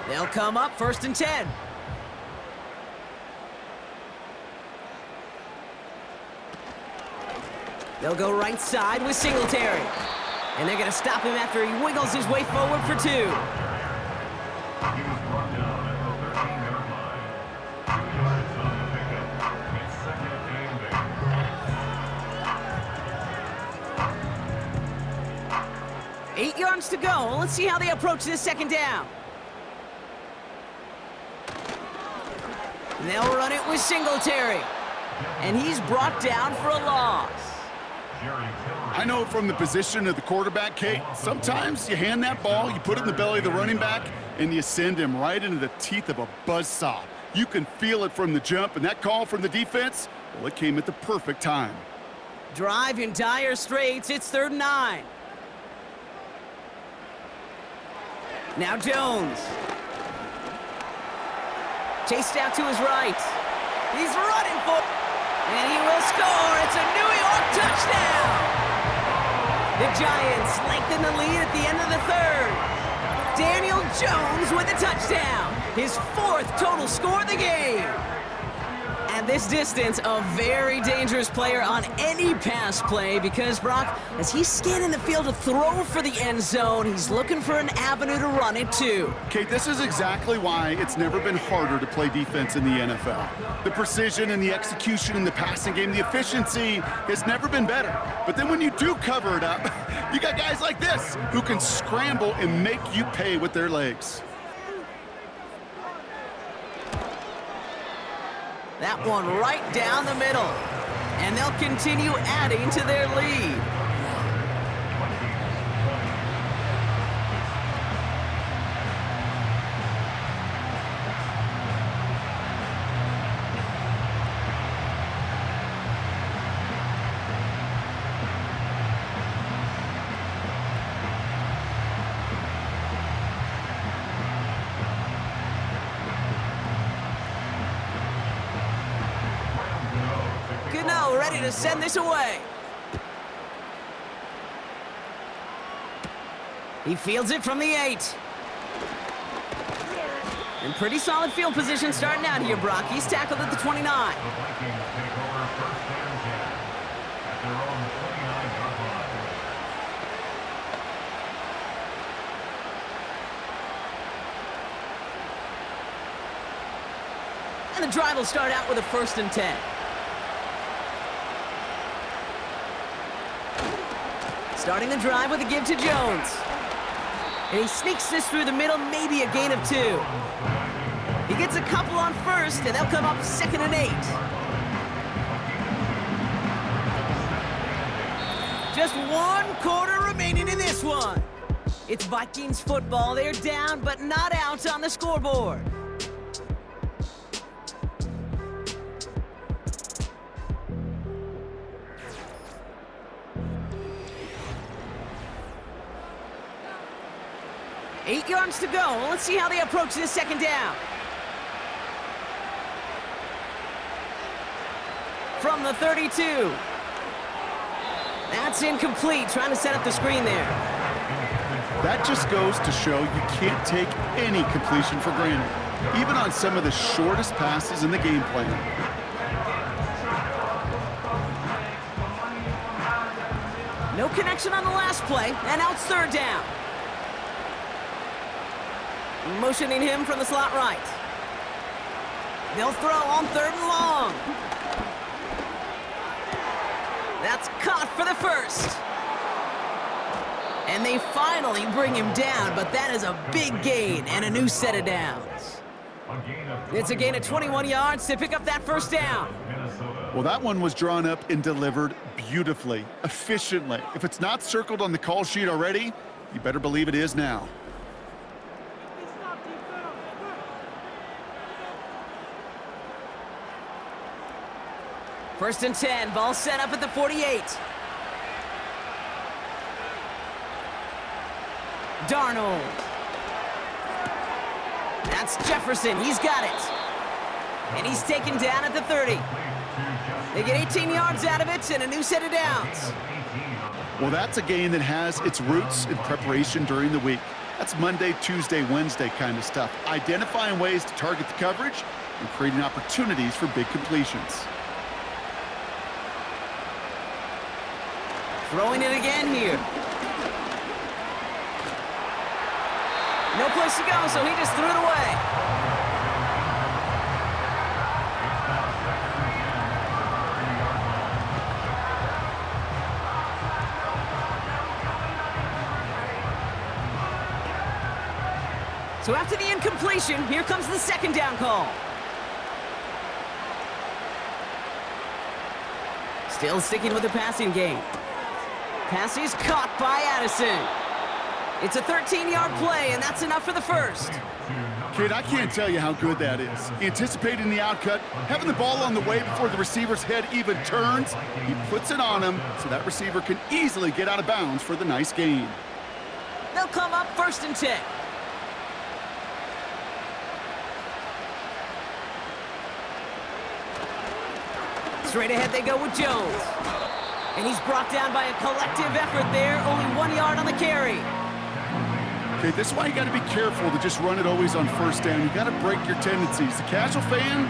They'll come up 1st and 10. They'll go right side with Singletary. And they're going to stop him after he wiggles his way forward for 2. He was brought down at the 13-yard line. 2 yards on the pickup. It's 2nd and 8. 8 yards to go. Let's see how they approach this 2nd down. They'll run it with Singletary. And he's brought down for a loss. I know from the position of the quarterback, Kate, sometimes you hand that ball, you put it in the belly of the running back, and you send him right into the teeth of a buzzsaw. You can feel it from the jump, and that call from the defense, well, it came at the perfect time. Drive in dire straits. It's 3rd and 9. Now Jones. Chased out to his right. He's running for it. And he will score. It's a New York touchdown. The Giants lengthen the lead at the end of the 3rd. Daniel Jones with a touchdown. His 4th total score of the game. At this distance, a very dangerous player on any pass play because, Brock, as he's scanning the field to throw for the end zone, he's looking for an avenue to run it to. Kate, this is exactly why it's never been harder to play defense in the NFL. The precision and the execution in the passing game, the efficiency has never been better. But then when you do cover it up, you got guys like this who can scramble and make you pay with their legs. That one right down the middle. And they'll continue adding to their lead. Ready to send this away. He fields it from the 8. In pretty solid field position starting out here, Brock. He's tackled at the 29. The Vikings take over 1st and 10 at their own 29-yard line. And the drive will start out with a 1st and 10. Starting the drive with a give to Jones. And he sneaks this through the middle, maybe a gain of 2. He gets a couple on first, and they'll come up 2nd and 8. Just 1 quarter remaining in this one. It's Vikings football. They're down, but not out on the scoreboard. Eight yards to go. Let's see how they approach this 2nd down. From the 32. That's incomplete. Trying to set up the screen there. That just goes to show you can't take any completion for granted, even on some of the shortest passes in the game plan. No connection on the last play, and now it's 3rd down. Motioning him from the slot right. They'll throw on 3rd and long. That's caught for the 1st. And they finally bring him down, but that is a big gain and a new set of downs. It's a gain of 21 yards to pick up that 1st down. Well, that one was drawn up and delivered beautifully, efficiently. If it's not circled on the call sheet already, you better believe it is now. First and 10, ball set up at the 48. Darnold. That's Jefferson, he's got it. And he's taken down at the 30. They get 18 yards out of it and a new set of downs. Well, that's a game that has its roots in preparation during the week. That's Monday, Tuesday, Wednesday kind of stuff. Identifying ways to target the coverage and creating opportunities for big completions. Throwing it again here. No place to go, so he just threw it away. So after the incompletion, here comes the 2nd down call. Still sticking with the passing game. Pass is caught by Addison. It's a 13-yard play, and that's enough for the 1st. Kid, I can't tell you how good that is. Anticipating the outcut, having the ball on the way before the receiver's head even turns, he puts it on him so that receiver can easily get out of bounds for the nice gain. They'll come up 1st and 10. Straight ahead they go with Jones. And he's brought down by a collective effort there, only 1 yard on the carry. Okay, this is why you got to be careful to just run it always on 1st down. You got to break your tendencies. The casual fan,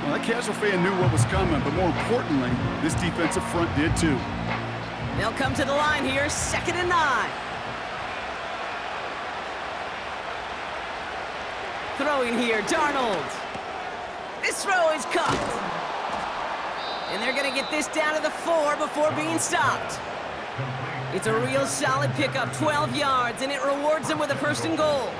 well, that casual fan knew what was coming, but more importantly, this defensive front did too. They'll come to the line here, 2nd and 9. Throwing here, Darnold. This throw is caught. And they're going to get this down to the 4 before being stopped. It's a real solid pickup, 12 yards, and it rewards them with a 1st and goal.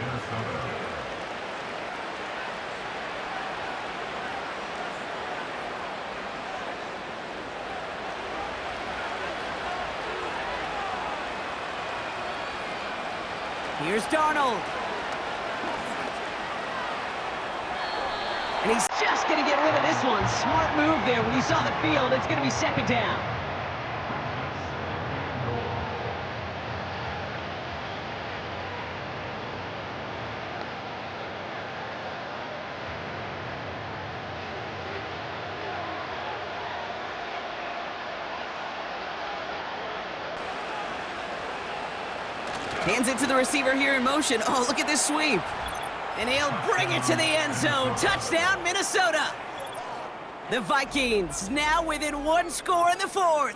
Here's Darnold. And he's just going to get rid of this one. Smart move there. When you saw the field, it's going to be 2nd down. Hands it to the receiver here in motion. Oh, look at this sweep. And he'll bring it to the end zone. Touchdown, Minnesota. The Vikings now within 1 score in the 4th.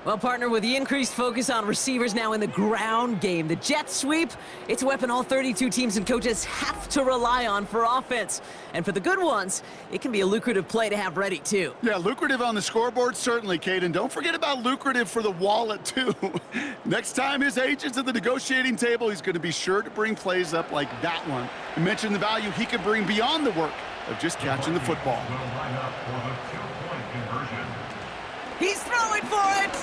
Well, partner, with the increased focus on receivers now in the ground game, the jet sweep, it's a weapon all 32 teams and coaches have to rely on for offense. And for the good ones, it can be a lucrative play to have ready, too. Yeah, lucrative on the scoreboard, certainly, Kate. And don't forget about lucrative for the wallet, too. Next time his agent's at the negotiating table, he's going to be sure to bring plays up like that one. And mention the value he could bring beyond the work of just catching the football. Will line up for the two-point conversion. He's throwing for it!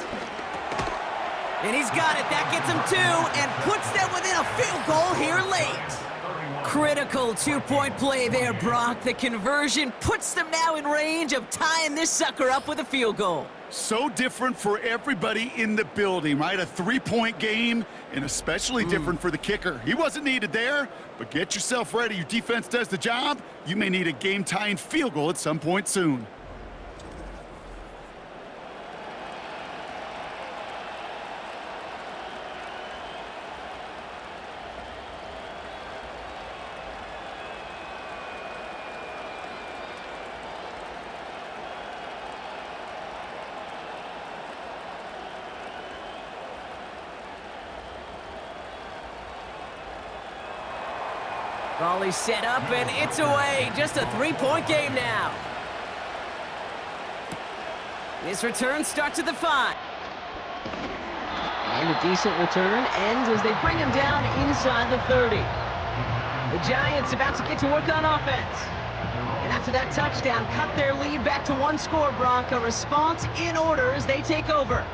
And he's got it. That gets him 2 and puts them within a field goal here late. Critical two-point play there, Brock. The conversion puts them now in range of tying this sucker up with a field goal. So different for everybody in the building, right? A three-point game, and especially different for the kicker. He wasn't needed there, but get yourself ready. Your defense does the job. You may need a game-tying field goal at some point soon. Volley set up, and it's away. Just a three-point game now. This return starts at the 5. And a decent return ends as they bring him down inside the 30. The Giants about to get to work on offense. And after that touchdown, cut their lead back to 1 score, Brock. A response in order as they take over.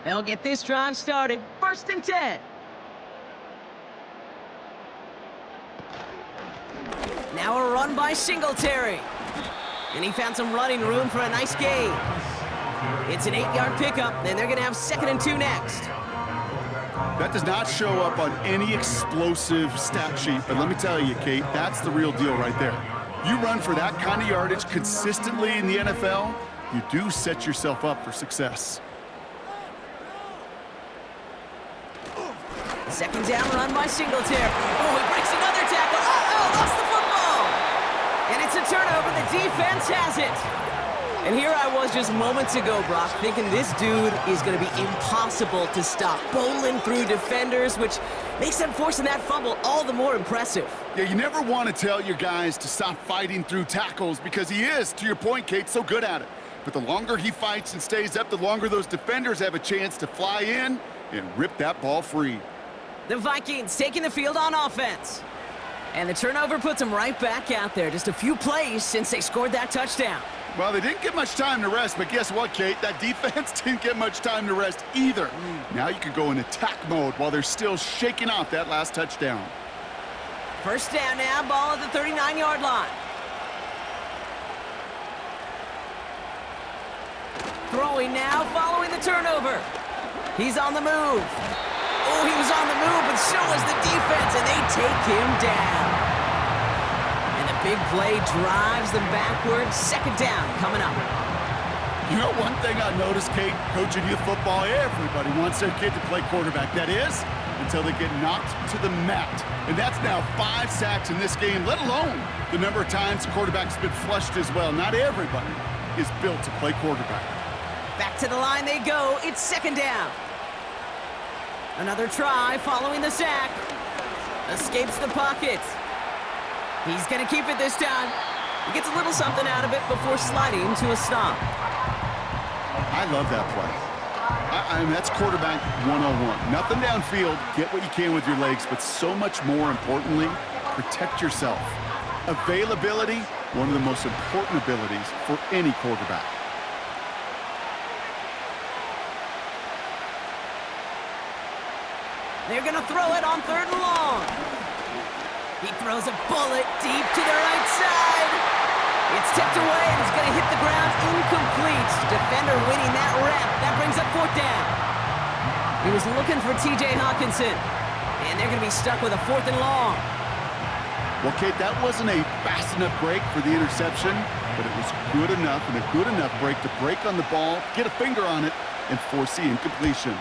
They'll get this drive started. 1st and 10. Now a run by Singletary. And he found some running room for a nice gain. It's an 8-yard pickup, and they're going to have 2nd and 2 next. That does not show up on any explosive stat sheet, but let me tell you, Kate, that's the real deal right there. You run for that kind of yardage consistently in the NFL, you do set yourself up for success. 2nd down run by Singletary. Oh, he breaks another tackle. Uh-oh, lost the football. And it's a turnover. The defense has it. And here I was just moments ago, Brock, thinking this dude is going to be impossible to stop. Bowling through defenders, which makes them forcing that fumble all the more impressive. Yeah, you never want to tell your guys to stop fighting through tackles because he is, to your point, Kate, so good at it. But the longer he fights and stays up, the longer those defenders have a chance to fly in and rip that ball free. The Vikings taking the field on offense. And the turnover puts them right back out there. Just a few plays since they scored that touchdown. Well, they didn't get much time to rest, but guess what, Kate? That defense didn't get much time to rest either. Now you could go in attack mode while they're still shaking off that last touchdown. 1st down now, ball at the 39-yard line. Throwing now, following the turnover. He's on the move. Oh, he was on the move, but so was the defense, and they take him down. And the big play drives them backwards. 2nd down coming up. You know, one thing I noticed, Kate, coaching youth football, everybody wants their kid to play quarterback. That is, until they get knocked to the mat. And that's now 5 sacks in this game, let alone the number of times the quarterback's been flushed as well. Not everybody is built to play quarterback. Back to the line they go. It's 2nd down. Another try following the sack. Escapes the pocket. He's going to keep it this time. He gets a little something out of it before sliding to a stop. I love that play. I mean, that's quarterback 101. Nothing downfield, get what you can with your legs, but so much more importantly, protect yourself. Availability, one of the most important abilities for any quarterback. They're going to throw it on 3rd and long. He throws a bullet deep to the right side. It's tipped away and it's going to hit the ground incomplete. Defender winning that rep. That brings up 4th down. He was looking for T.J. Hawkinson. And they're going to be stuck with a 4th and long. Well, Kate, that wasn't a fast enough break for the interception, but it was good enough and a good enough break to break on the ball, get a finger on it, and force the incompletion.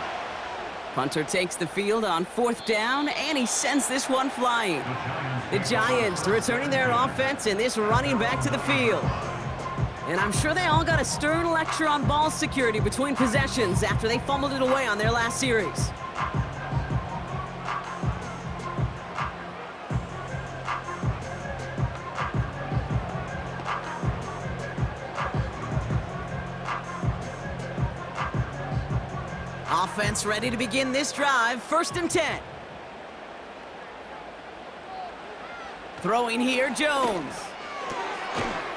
Punter takes the field on 4th down, and he sends this one flying. The Giants returning their offense and this running back to the field. And I'm sure they all got a stern lecture on ball security between possessions after they fumbled it away on their last series. Offense ready to begin this drive, 1st and 10. Throwing here, Jones.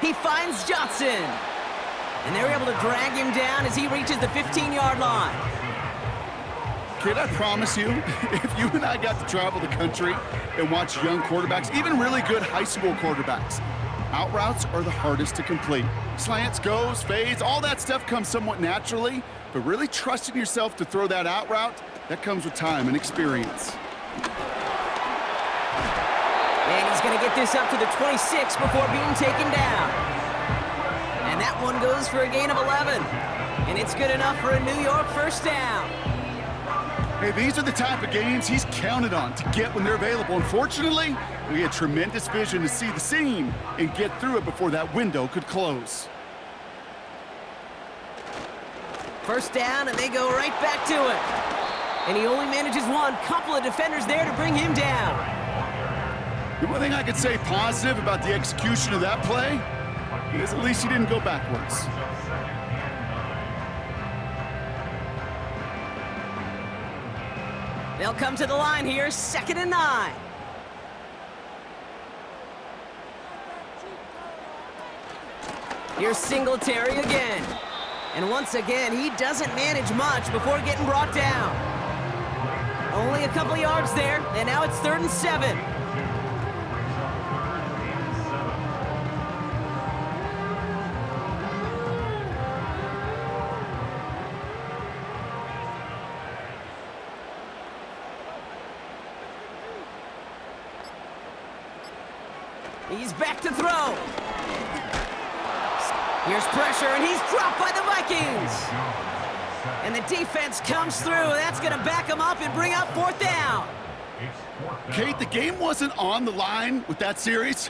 He finds Johnson. And they're able to drag him down as he reaches the 15-yard line. Kid, I promise you, if you and I got to travel the country and watch young quarterbacks, even really good high school quarterbacks, out routes are the hardest to complete. Slants, goes, fades, all that stuff comes somewhat naturally, but really trusting yourself to throw that out route, that comes with time and experience. And he's going to get this up to the 26 before being taken down. And that one goes for a gain of 11. And it's good enough for a New York 1st down. Hey, these are the type of games he's counted on to get when they're available. Unfortunately, we had tremendous vision to see the seam and get through it before that window could close. 1st down, and they go right back to it. And he only manages one. Couple of defenders there to bring him down. The one thing I could say positive about the execution of that play is at least he didn't go backwards. They'll come to the line here, 2nd and 9. Here's Singletary again. And once again, he doesn't manage much before getting brought down. Only a couple of yards there, and now it's 3rd and 7. He's back to throw. Here's pressure, and he's dropped by the Vikings. And the defense comes through. That's going to back him up and bring up 4th down. Kate, the game wasn't on the line with that series,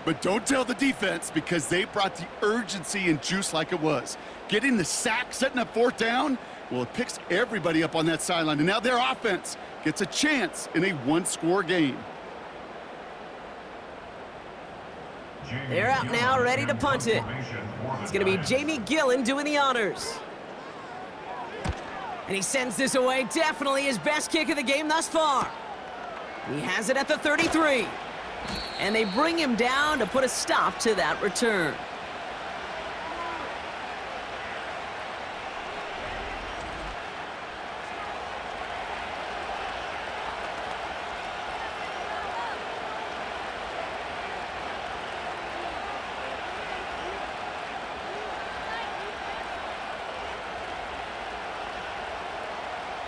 but don't tell the defense because they brought the urgency and juice like it was. Getting the sack, setting up 4th down, well, it picks everybody up on that sideline. And now their offense gets a chance in a one-score game. They're out now, ready to punt it. It's going to be Jamie Gillen doing the honors. And he sends this away, definitely his best kick of the game thus far. He has it at the 33. And they bring him down to put a stop to that return.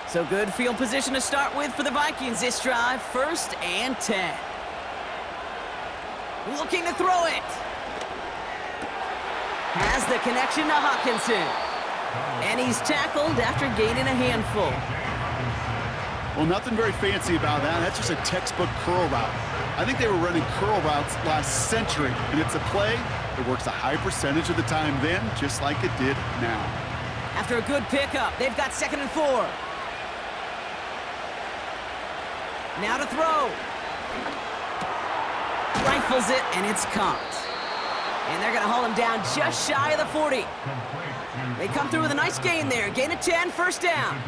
So good field position to start with for the Vikings this drive. 1st and 10. Looking to throw it. Has the connection to Hawkinson. And he's tackled after gaining a handful. Well, nothing very fancy about that. That's just a textbook curl route. I think they were running curl routes last century, and it's a play that works a high percentage of the time then, just like it did now. After a good pickup, they've got 2nd and 4. Now to throw. Rifles it, and it's caught. And they're going to haul him down just shy of the 40. They come through with a nice gain there. Gain of 10, 1st down.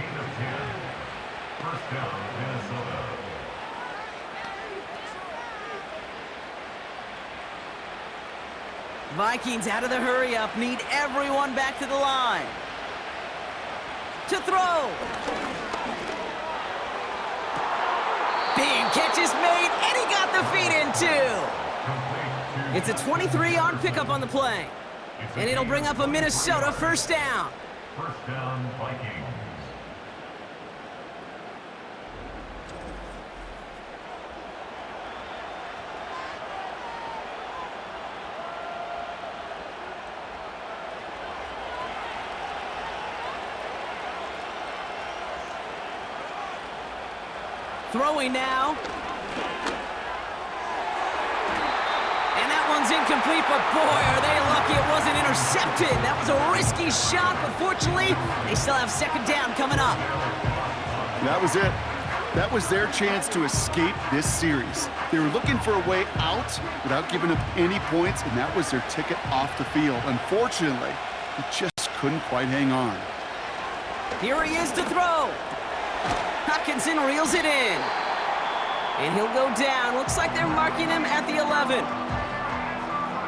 Vikings out of the hurry-up, need everyone back to the line. To throw. Big catch is made, and he got the feet in too. It's a 23-yard pickup on the play. And it'll bring up a Minnesota 1st down. 1st down, Vikings. Throwing now. And that one's incomplete, but boy, are they lucky it wasn't intercepted. That was a risky shot, but fortunately, they still have second down coming up. That was it. That was their chance to escape this series. They were looking for a way out without giving up any points, and that was their ticket off the field. Unfortunately, they just couldn't quite hang on. Here he is to throw. Hutchinson reels it in. And he'll go down. Looks like they're marking him at the 11.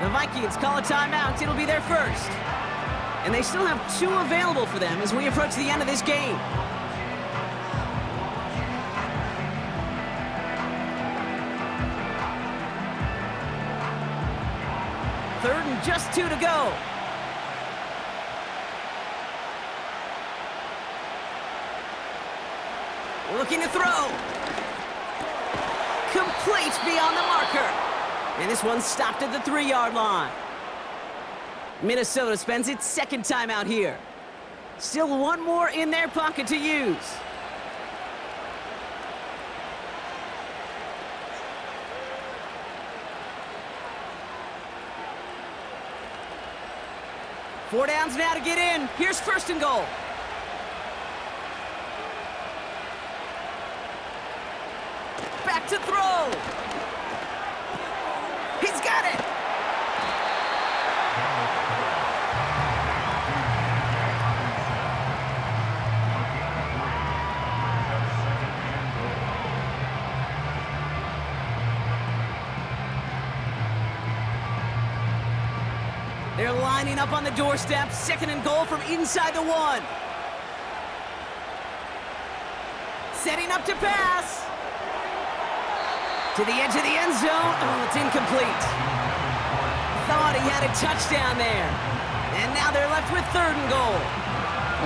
The Vikings call a timeout. It'll be their first. And they still have 2 available for them as we approach the end of this game. Third and just 2 to go. Looking to throw. Complete beyond the marker. And this one stopped at the 3-yard line. Minnesota spends its second time out here. Still 1 more in their pocket to use. Four downs now to get in. Here's first and goal. Back to throw. He's got it. They're lining up on the doorstep. Second and goal from inside the 1. Setting up to pass. To the edge of the end zone. Oh, it's incomplete. Thought he had a touchdown there. And now they're left with third and goal.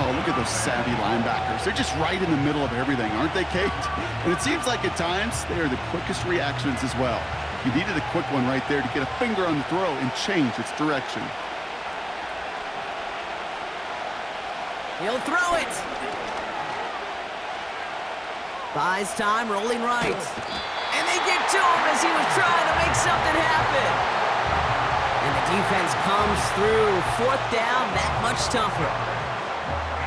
Oh, look at those savvy linebackers. They're just right in the middle of everything, aren't they, Kate? And it seems like at times they are the quickest reactions as well. You needed a quick one right there to get a finger on the throw and change its direction. He'll throw it. Buys time, rolling right. And they get to him as he was trying to make something happen. And the defense comes through. Fourth down, that much tougher.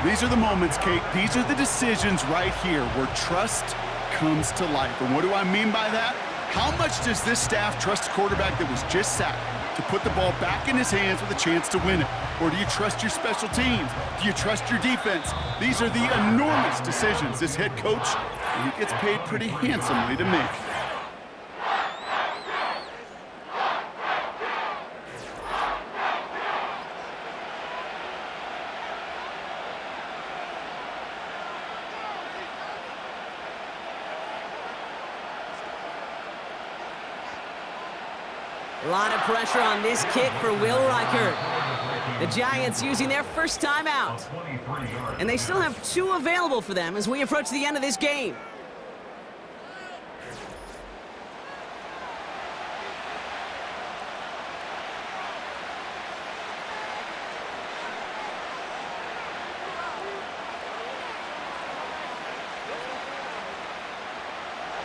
These are the moments, Kate. These are the decisions right here where trust comes to life. And what do I mean by that? How much does this staff trust a quarterback that was just sacked to put the ball back in his hands with a chance to win it? Or do you trust your special teams? Do you trust your defense? These are the enormous decisions this head coach, he gets paid pretty handsomely to make. A lot of pressure on this kick for Will Reichert. The Giants using their first timeout. And they still have 2 available for them as we approach the end of this game.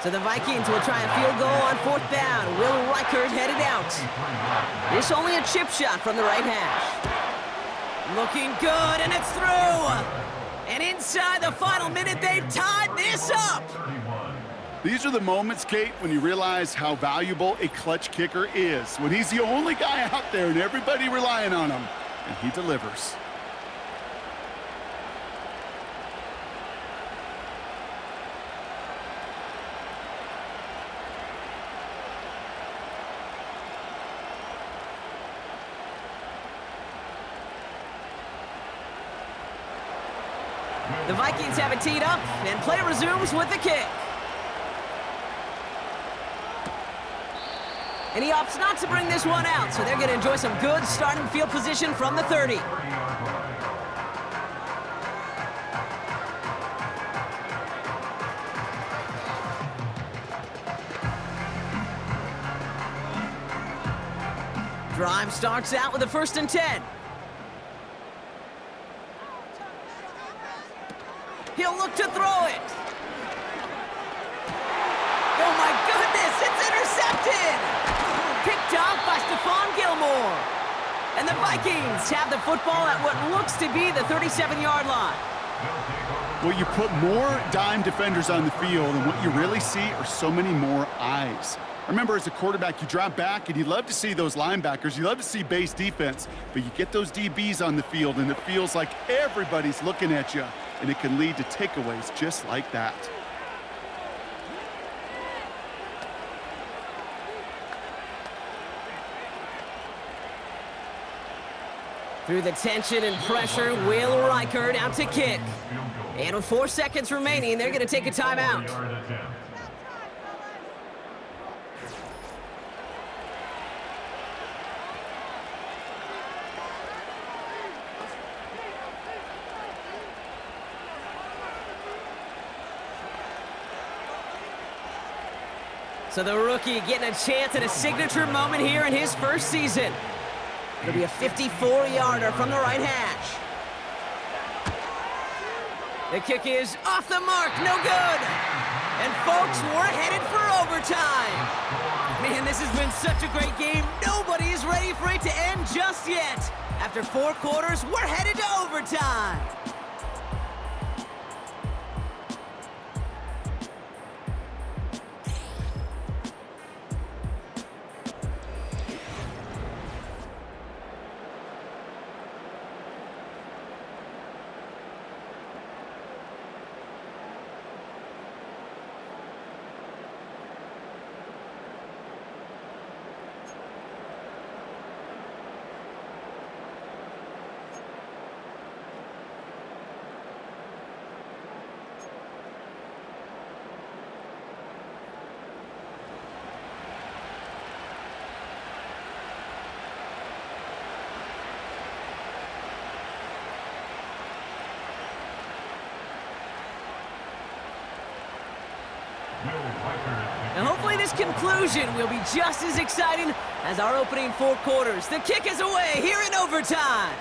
So the Vikings will try a field goal on fourth down. Will Reichert headed out. This only a chip shot from the right hash. Looking good, and it's through. And inside the final minute, they've tied this up. These are the moments, Kate, when you realize how valuable a clutch kicker is. When he's the only guy out there and everybody relying on him, and he delivers. The Vikings have it teed up, and play resumes with the kick. And he opts not to bring this one out, so they're going to enjoy some good starting field position from the 30. Drive starts out with a 1st and 10. He'll look to throw it. intercepted! Picked off by Stephon Gilmore. And the Vikings have the football at what looks to be the 37-yard line. Well, you put more dime defenders on the field, and what you really see are so many more eyes. I remember as a quarterback, you drop back, and you love to see those linebackers. You love to see base defense, but you get those DBs on the field, and it feels like everybody's looking at you, and it can lead to takeaways just like that. Through the tension and pressure, Will Reichert out to kick. And with 4 seconds remaining, they're going to take a timeout. So the rookie getting a chance at a signature moment here in his first season. It'll be a 54-yarder from the right hash. The kick is off the mark, no good. And folks, we're headed for overtime. Man, this has been such a great game. Nobody is ready for it to end just yet. After 4 quarters, we're headed to overtime. And hopefully this conclusion will be just as exciting as our opening 4 quarters. The kick is away here in overtime.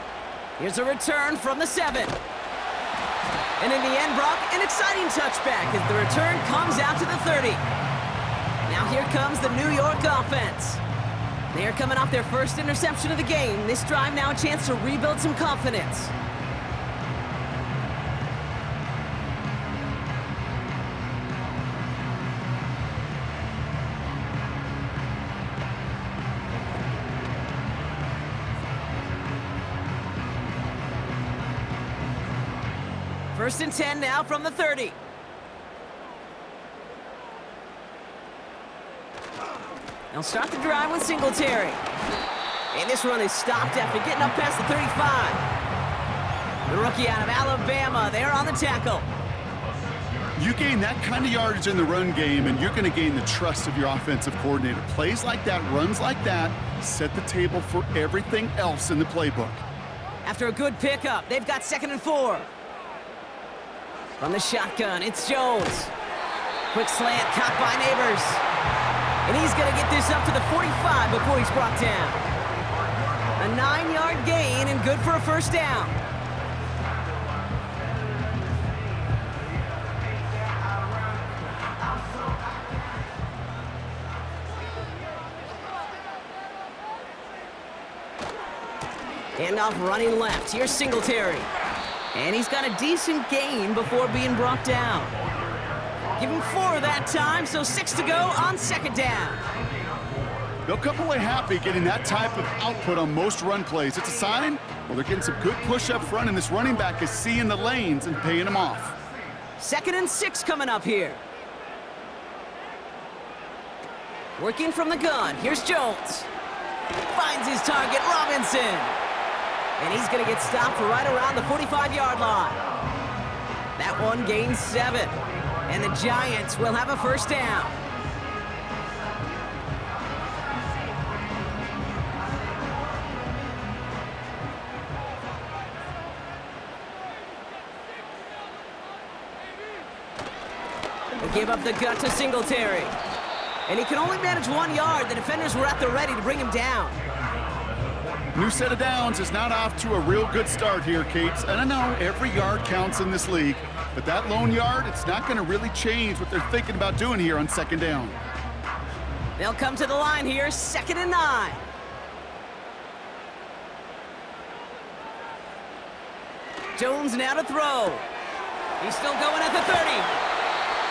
Here's a return from the 7. And in the end, Brock, an exciting touchback as the return comes out to the 30. Now here comes the New York offense. They are coming off their first interception of the game. This drive now a chance to rebuild some confidence. First and 10 now from the 30. They'll start the drive with Singletary. And this run is stopped after getting up past the 35. The rookie out of Alabama, they're on the tackle. You gain that kind of yardage in the run game, and you're going to gain the trust of your offensive coordinator. Plays like that, runs like that, set the table for everything else in the playbook. After a good pickup, they've got 2nd and 4. From the shotgun, it's Jones. Quick slant, caught by Neighbors. And he's going to get this up to the 45 before he's brought down. A 9-yard gain and good for a first down. Handoff running left. Here's Singletary. And he's got a decent gain before being brought down. Give him 4 that time, so 6 to go on 2nd down. They'll come away happy getting that type of output on most run plays. It's a sign, well, they're getting some good push up front, and this running back is seeing the lanes and paying them off. 2nd and 6 coming up here. Working from the gun, here's Jones. Finds his target, Robinson. And he's going to get stopped right around the 45-yard line. That one gains 7. And the Giants will have a first down. They give up the gut to Singletary. And he can only manage 1 yard. The defenders were at the ready to bring him down. New set of downs is not off to a real good start here, Cates. And I know every yard counts in this league, but that lone yard, it's not going to really change what they're thinking about doing here on 2nd down. They'll come to the line here, 2nd and 9. Jones now to throw. He's still going at the 30.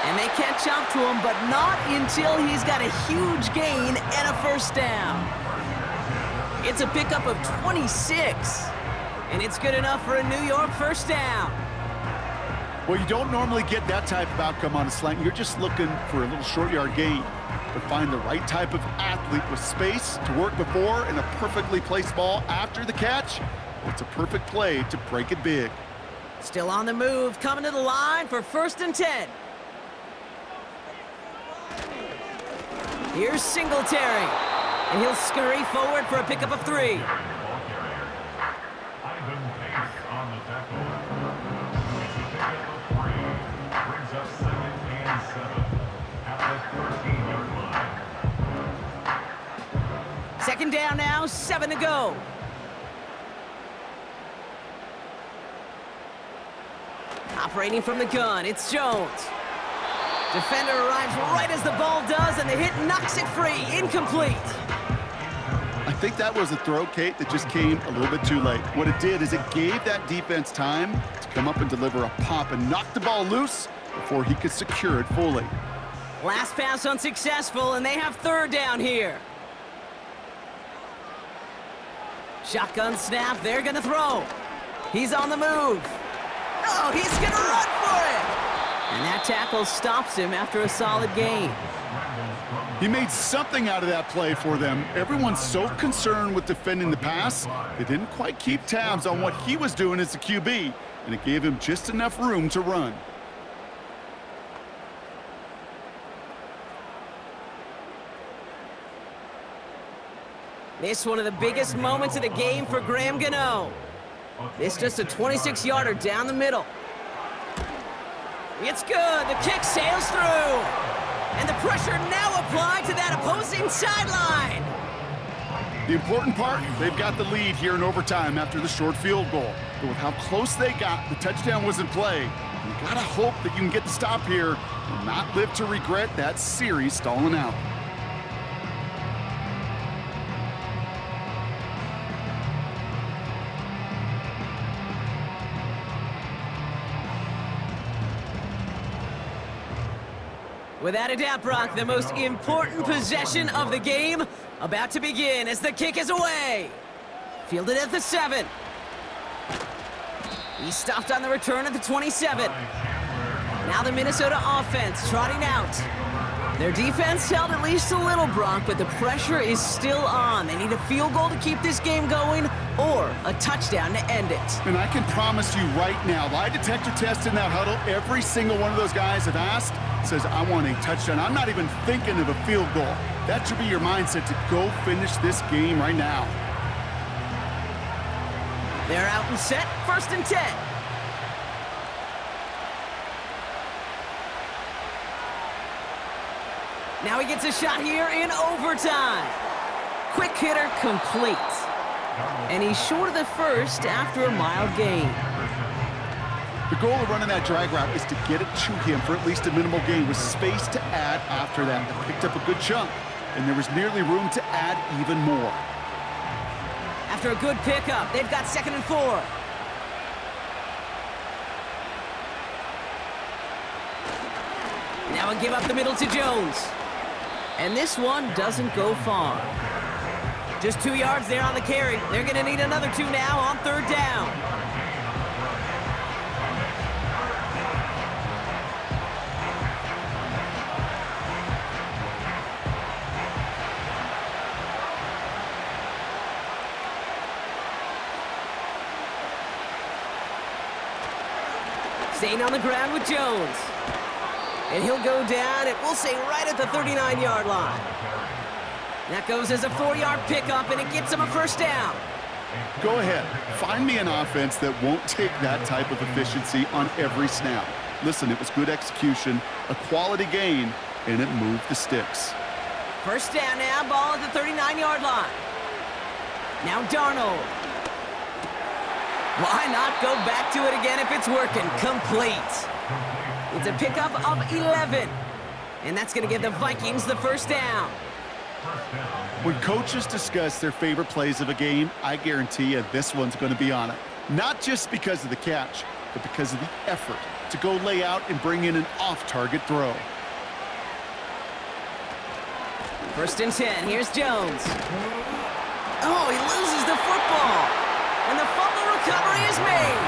And they catch up to him, but not until he's got a huge gain and a first down. It's a pickup of 26. And it's good enough for a New York first down. Well, you don't normally get that type of outcome on a slant. You're just looking for a little short yard gain. But find the right type of athlete with space to work before and a perfectly placed ball after the catch. It's a perfect play to break it big. Still on the move, coming to the line for 1st and 10. Here's Singletary. And he'll scurry forward for a pickup of 3. Second down now, 7 to go. Operating from the gun, it's Jones. Defender arrives right as the ball does, and the hit knocks it free. Incomplete. I think that was a throw, Kate, that just came a little bit too late. What it did is it gave that defense time to come up and deliver a pop and knock the ball loose before he could secure it fully. Last pass unsuccessful, and they have 3rd down here. Shotgun snap, they're gonna throw. He's on the move. Oh, he's gonna run for it! And that tackle stops him after a solid gain. He made something out of that play for them. Everyone's so concerned with defending the pass, they didn't quite keep tabs on what he was doing as the QB, and it gave him just enough room to run. This one of the biggest moments of the game for Graham Gano. It's just a 26-yarder down the middle. It's good. The kick sails through. And the pressure now applied to that opposing sideline. The important part, they've got the lead here in overtime after the short field goal. But with how close they got, the touchdown was in play. You gotta hope that you can get the stop here and not live to regret that series stalling out. Without a doubt, Brock, the most important possession of the game about to begin as the kick is away. Fielded at the 7. He stopped on the return at the 27. Now the Minnesota offense trotting out. Their defense held at least a little, Brock, but the pressure is still on. They need a field goal to keep this game going or a touchdown to end it. And I can promise you right now, lie detector test in that huddle, every single one of those guys have asked says, I want a touchdown. I'm not even thinking of a field goal. That should be your mindset to go finish this game right now. They're out and set, 1st and 10. Now he gets a shot here in overtime. Quick hitter complete. And he's short of the first after a mild gain. The goal of running that drag route is to get it to him for at least a minimal gain with space to add after that. They picked up a good chunk, and there was nearly room to add even more. After a good pickup, they've got 2nd and 4. Now a give up the middle to Jones. And this one doesn't go far. Just 2 yards there on the carry. They're going to need another 2 now on 3rd down. Staying on the ground with Jones. And he'll go down, and we'll say right at the 39-yard line. That goes as a 4-yard pickup, and it gets him a first down. Go ahead. Find me an offense that won't take that type of efficiency on every snap. Listen, it was good execution, a quality gain, and it moved the sticks. First down now, ball at the 39-yard line. Now Darnold. Why not go back to it again if it's working? Complete. It's a pickup of 11. And that's going to give the Vikings the first down. First down. When coaches discuss their favorite plays of a game, I guarantee you this one's going to be on it. Not just because of the catch, but because of the effort to go lay out and bring in an off-target throw. 1st and 10, here's Jones. Oh, he loses the football. And the fumble recovery is made.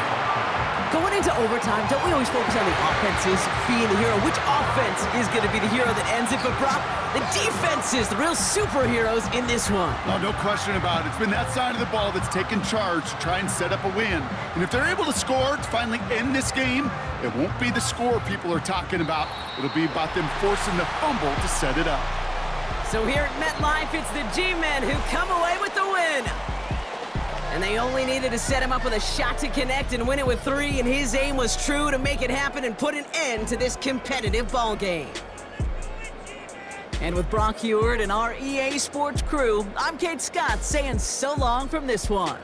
Going into overtime, don't we always focus on the offenses being the hero? Which offense is going to be the hero that ends it? But Brock, the defenses, the real superheroes in this one. Oh, no question about it. It's been that side of the ball that's taken charge to try and set up a win. And if they're able to score to finally end this game, it won't be the score people are talking about. It'll be about them forcing the fumble to set it up. So here at MetLife, it's the G-Men who come away with the win. And they only needed to set him up with a shot to connect and win it with 3, and his aim was true to make it happen and put an end to this competitive ball game. And with Brock Heward and our EA Sports crew, I'm Kate Scott saying so long from this one.